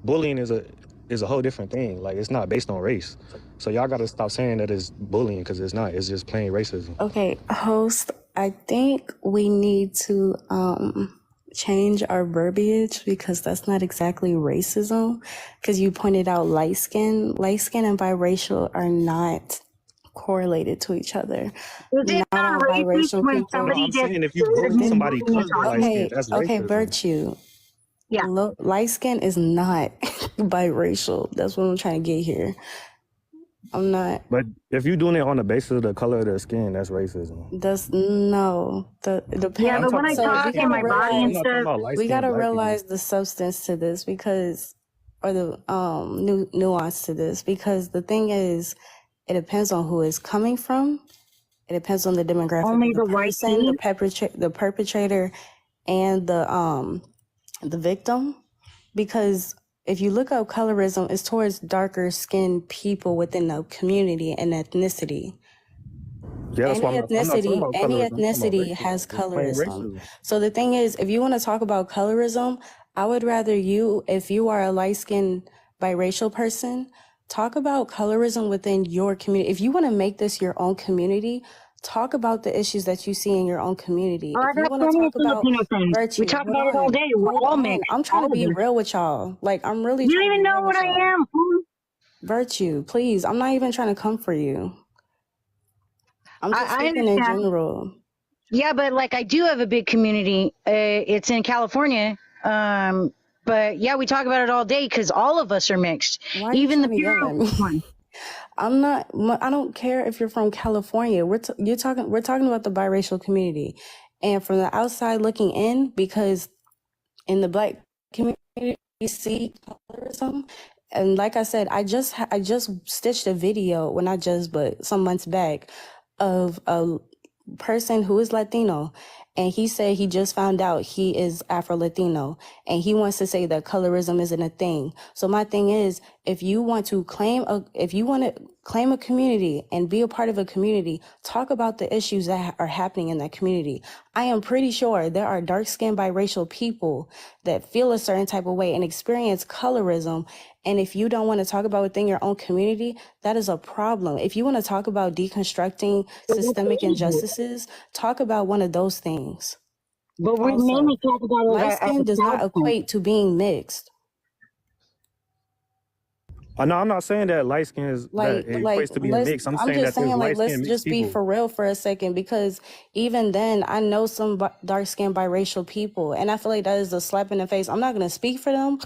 Speaker 1: Bullying is a whole different thing. Like, it's not based on race. So y'all gotta stop saying that it's bullying, because it's not. It's just plain racism.
Speaker 12: Okay, host, I think we need to change our verbiage, because that's not exactly racism. Because you pointed out light skin and biracial are not correlated to each other.
Speaker 11: Is it not racist when somebody
Speaker 1: I'm
Speaker 11: just
Speaker 1: saying if you bully somebody because they're light skin, that's racism.
Speaker 12: Okay, virtue.
Speaker 11: Yeah.
Speaker 12: Light skin is not biracial. That's what I'm trying to get here. I'm not.
Speaker 1: But if you're doing it on the basis of the color of their skin, that's racism.
Speaker 12: That's no.
Speaker 11: Yeah, but when I talk in my body and stuff,
Speaker 12: we gotta realize the substance to this, because, or the nuance to this, because the thing is, it depends on who it's coming from. It depends on the demographic
Speaker 11: only
Speaker 12: of the
Speaker 11: the white
Speaker 12: person, the perpetrator, and the victim. Because if you look up colorism, it's towards darker skinned people within the community and ethnicity.
Speaker 1: Yeah, that's
Speaker 12: Any ethnicity has colorism. So the thing is, if you want to talk about colorism, I would rather you, if you are a light-skinned biracial person, Talk about colorism within your community. If you want to make this your own community, talk about the issues that you see in your own community.
Speaker 11: Oh, I
Speaker 12: If you
Speaker 11: got
Speaker 12: want to
Speaker 11: plenty of
Speaker 12: talk about
Speaker 11: Filipino friends.
Speaker 12: virtue,
Speaker 11: We talk
Speaker 12: hold
Speaker 11: about it all
Speaker 12: on,
Speaker 11: day. We're
Speaker 12: hold
Speaker 11: all
Speaker 12: on.
Speaker 11: mixed,
Speaker 12: I'm trying to
Speaker 11: all of
Speaker 12: be
Speaker 11: us.
Speaker 12: real with y'all. Like, I'm really
Speaker 11: You don't
Speaker 12: trying to
Speaker 11: even
Speaker 12: be
Speaker 11: know
Speaker 12: real
Speaker 11: what
Speaker 12: with
Speaker 11: I
Speaker 12: y'all.
Speaker 11: am, fool.
Speaker 12: Virtue, please. I'm not even trying to come for you. I'm just
Speaker 11: I
Speaker 12: speaking in
Speaker 11: understand.
Speaker 12: general.
Speaker 11: Yeah, but like I do have a big community. It's in California. But yeah, we talk about it all day because all of us are mixed.
Speaker 12: Why are you
Speaker 11: Even the
Speaker 12: trying to yell
Speaker 11: pure
Speaker 12: at me?
Speaker 11: one.
Speaker 12: I don't care if you're from California. We're talking about the biracial community. And from the outside looking in, because in the black community, we see colorism. And like I said, I just stitched a video, well, not just, but some months back, of a person who is Latino, and he said he just found out he is Afro-Latino, and he wants to say that colorism isn't a thing. So my thing is, if you want to claim a community and be a part of a community, talk about the issues that are happening in that community. I am pretty sure there are dark-skinned biracial people that feel a certain type of way and experience colorism. And if you don't want to talk about within your own community, that is a problem. If you want to talk about deconstructing systemic injustices, talk about one of those things.
Speaker 11: But we
Speaker 12: Also,
Speaker 11: mainly talk about it
Speaker 12: light
Speaker 11: at
Speaker 12: skin
Speaker 11: the
Speaker 12: does not
Speaker 11: side point.
Speaker 12: equate to being mixed.
Speaker 1: No, I'm not saying that light skin is that it equates to being mixed. I'm saying that there's light
Speaker 12: let's
Speaker 1: skin mixed
Speaker 12: just be
Speaker 1: people.
Speaker 12: for real for a second, because even then, I know some dark-skinned biracial people, and I feel like that is a slap in the face. I'm not going to speak for them,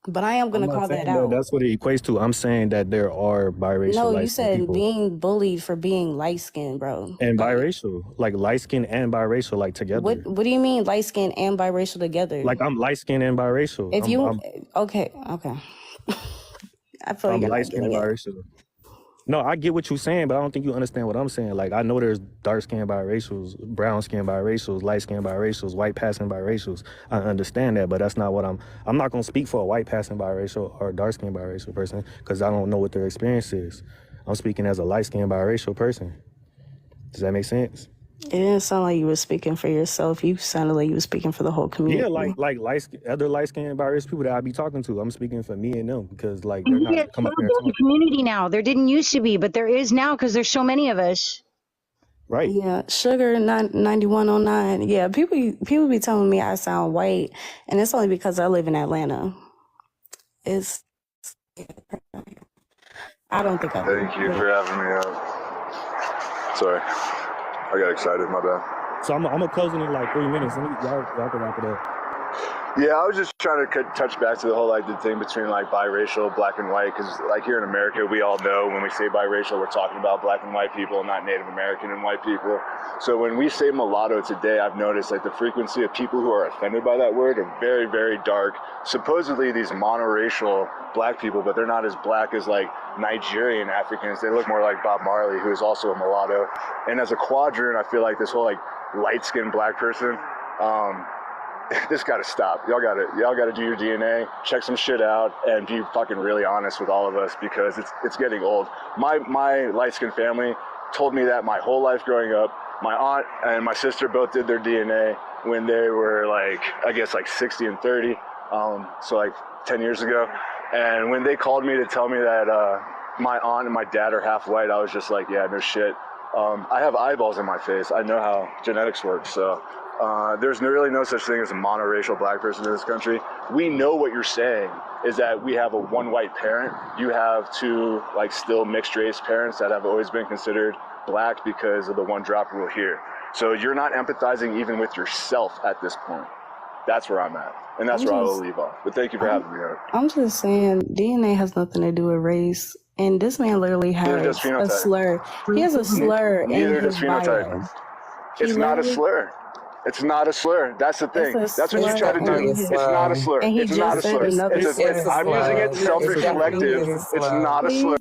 Speaker 12: but I am going
Speaker 1: I'm
Speaker 12: to
Speaker 1: not
Speaker 12: call that
Speaker 1: saying that
Speaker 12: out.
Speaker 1: that's what it equates to. I'm saying that there are biracial
Speaker 12: No, you
Speaker 1: light skinned
Speaker 12: said
Speaker 1: people.
Speaker 12: being bullied for being light-skinned, bro.
Speaker 1: And biracial, like light skin and biracial, like together.
Speaker 12: What do you mean light-skinned and biracial together?
Speaker 1: Like I'm light skinned and biracial.
Speaker 12: If okay. I feel like
Speaker 1: I'm
Speaker 12: you're
Speaker 1: light
Speaker 12: not
Speaker 1: skinned
Speaker 12: getting
Speaker 1: and
Speaker 12: it.
Speaker 1: biracial. No, I get what you're saying, but I don't think you understand what I'm saying. Like I know there's dark skinned biracials, brown skinned biracials, light skinned biracials, white passing biracials. I understand that, but that's not what I'm not gonna speak for a white passing biracial or a dark skinned biracial person because I don't know what their experience is. I'm speaking as a light skinned biracial person. Does that make sense?
Speaker 12: It didn't sound like you were speaking for yourself. You sounded like you were speaking for the whole community.
Speaker 1: Yeah, like other light skinned biracial people that I be talking to. I'm speaking for me and them because like
Speaker 11: And
Speaker 1: they're
Speaker 11: you
Speaker 1: not
Speaker 11: get
Speaker 1: gonna come up here and
Speaker 11: there's a
Speaker 1: talk.
Speaker 11: community now. There didn't used to be, but there is now because there's so many of us.
Speaker 1: Right.
Speaker 12: Yeah, Sugar 9109. Yeah, people be telling me I sound white, and it's only because I live in Atlanta. I don't think I do.
Speaker 14: Thank you for having me up. Sorry, I got excited. My bad.
Speaker 1: So I'm gonna close in like 3 minutes. Y'all can wrap it up.
Speaker 14: Yeah, I was just trying to touch back to the whole like the thing between like biracial, black and white, because like here in America, we all know when we say biracial, we're talking about black and white people, not Native American and white people. So when we say mulatto today, I've noticed like the frequency of people who are offended by that word are very, very dark. Supposedly these monoracial black people, but they're not as black as like Nigerian Africans. They look more like Bob Marley, who is also a mulatto. And as a quadrant, I feel like this whole like light-skinned black person, this got to stop. Y'all got to do your DNA, check some shit out, and be fucking really honest with all of us because it's getting old. My light-skinned family told me that my whole life growing up. My aunt and my sister both did their DNA when they were like, I guess like 60 and 30, so like 10 years ago. And when they called me to tell me that my aunt and my dad are half white, I was just like, yeah, no shit. I have eyeballs in my face. I know how genetics work, so. There's really no such thing as a monoracial black person in this country. We know what you're saying is that we have a one white parent. You have two like still mixed race parents that have always been considered black because of the one drop rule here. So you're not empathizing even with yourself at this point. That's where I'm at. And that's where I will leave off. But thank you for having me on.
Speaker 12: I'm just saying DNA has nothing to do with race. And this man literally has a slur. He has a slur in his bio.
Speaker 14: It's not a slur. It's not a slur. That's the thing. That's what you try to do. It's not a slur. It's not a slur. I'm using it self-reflective. It's not a slur.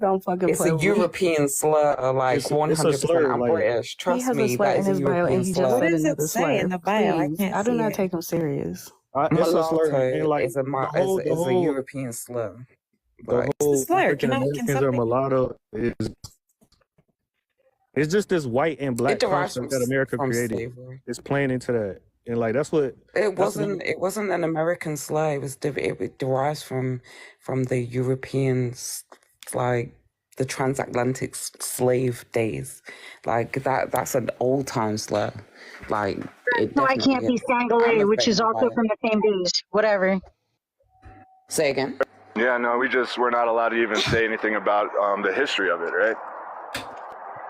Speaker 15: It's a European slur, like 100%. I'm British. Trust me, that is a European slur.
Speaker 12: What does it say in the bio? I do not take him serious.
Speaker 15: Mulatto is a European slur.
Speaker 1: The whole African Americans or mulatto is. It's just this white and black concept that America created.
Speaker 15: Slavery.
Speaker 1: It's playing into that, and like that's what
Speaker 15: it wasn't. It wasn't an American slur. It derives from the Europeans like the transatlantic slave days. Like that's an old time slur. Like it
Speaker 11: No, I can't
Speaker 15: definitely
Speaker 11: be
Speaker 15: is.
Speaker 11: Sangale,
Speaker 15: I'm
Speaker 11: which is
Speaker 15: offended by
Speaker 11: also
Speaker 15: it.
Speaker 11: from the same days. Whatever.
Speaker 15: Say again.
Speaker 14: Yeah, no, we're not allowed to even say anything about the history of it, right?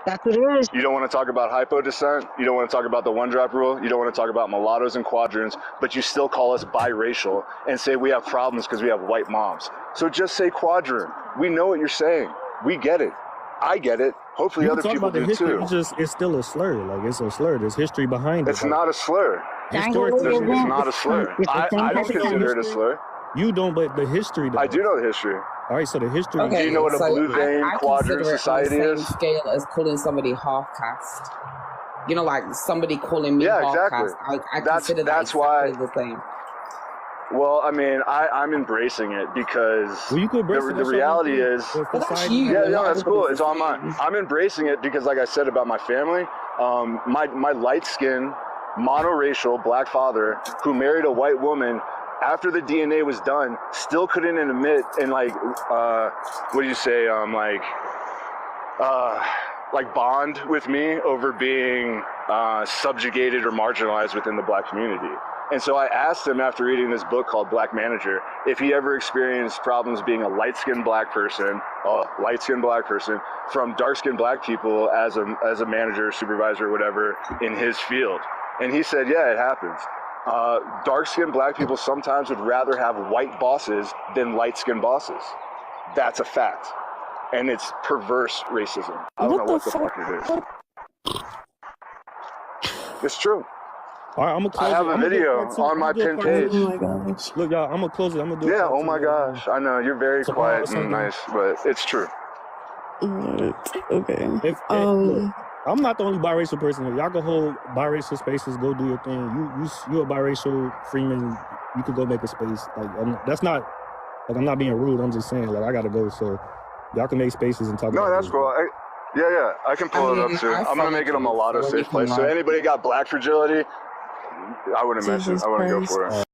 Speaker 11: That's what it is.
Speaker 14: You don't want to talk about hypo descent. You don't want to talk about the one drop rule. You don't want to talk about mulattoes and quadroons, but you still call us biracial and say we have problems because we have white moms. So just say quadroon. We know what you're saying. We get it. I get it. Hopefully
Speaker 1: You
Speaker 14: other
Speaker 1: can talk
Speaker 14: people
Speaker 1: about the
Speaker 14: do
Speaker 1: history.
Speaker 14: too.
Speaker 1: It's still a slur. Like it's a slur. There's history behind it.
Speaker 14: It's
Speaker 1: Like,
Speaker 14: not a slur.
Speaker 1: historically,
Speaker 14: It's not a slur.
Speaker 11: It's the same
Speaker 14: I
Speaker 11: type
Speaker 14: don't
Speaker 11: of
Speaker 14: consider it a
Speaker 11: thing.
Speaker 14: slur.
Speaker 1: you don't, but the history does.
Speaker 14: I do know the history.
Speaker 1: All right, so the history.
Speaker 15: Okay,
Speaker 14: Do you know what a
Speaker 15: so
Speaker 14: blue vein
Speaker 15: I
Speaker 14: quadrant
Speaker 15: consider it on the
Speaker 14: society
Speaker 15: same
Speaker 14: is?
Speaker 15: scale as calling somebody half caste. You know, like somebody calling me
Speaker 14: Yeah,
Speaker 15: half
Speaker 14: exactly.
Speaker 15: caste. I
Speaker 14: That's
Speaker 15: consider that
Speaker 14: why.
Speaker 15: exactly the same.
Speaker 14: Well, I mean, I'm embracing it because
Speaker 1: Well, you could embrace it.
Speaker 14: the
Speaker 1: That's your
Speaker 14: reality
Speaker 1: thing.
Speaker 14: is.
Speaker 1: But
Speaker 15: But that's
Speaker 1: society.
Speaker 15: you.
Speaker 14: Yeah,
Speaker 15: and
Speaker 14: no,
Speaker 15: not
Speaker 14: that's cool.
Speaker 15: everybody's
Speaker 14: It's
Speaker 15: the
Speaker 14: all mine.
Speaker 15: same.
Speaker 14: I'm embracing it because, like I said about my family, my light skin, monoracial black father who married a white woman after the DNA was done still couldn't admit and what do you say? Like bond with me over being subjugated or marginalized within the black community. And so I asked him after reading this book called Black Manager if he ever experienced problems being a light-skinned black person from dark-skinned black people as a manager, supervisor, whatever in his field. And he said, yeah, it happens. Dark-skinned black people sometimes would rather have white bosses than light-skinned bosses. That's a fact. And it's perverse racism. I don't know what the fuck it is. It's true.
Speaker 1: All right, I'm gonna close
Speaker 14: I have
Speaker 1: it.
Speaker 14: a
Speaker 1: I'm gonna do
Speaker 14: video
Speaker 1: part two.
Speaker 14: on
Speaker 1: I'm
Speaker 14: my
Speaker 1: gonna do a
Speaker 14: pinned
Speaker 1: part two.
Speaker 14: page.
Speaker 12: Oh my gosh.
Speaker 1: Look, y'all, I'm gonna close it. I'm gonna do. a
Speaker 14: Yeah,
Speaker 1: part
Speaker 14: oh
Speaker 1: two
Speaker 14: my
Speaker 1: later on.
Speaker 14: gosh. I know, you're very
Speaker 1: So
Speaker 14: quiet and
Speaker 1: something.
Speaker 14: nice, but it's true.
Speaker 12: What? Okay.
Speaker 1: Look, I'm not the only biracial person here. Y'all can hold biracial spaces. Go do your thing. You a biracial Freeman. You could go make a space. Like that's not. Like I'm not being rude. I'm just saying. Like I gotta go. So y'all can make spaces and talk.
Speaker 14: No,
Speaker 1: about
Speaker 14: that's
Speaker 1: this.
Speaker 14: cool. Yeah, I can pull it up too. I'm gonna make it a mulatto safe place. So anybody got black fragility, I wouldn't mention.
Speaker 12: Jesus
Speaker 14: I wouldn't go
Speaker 12: Christ.
Speaker 14: for it.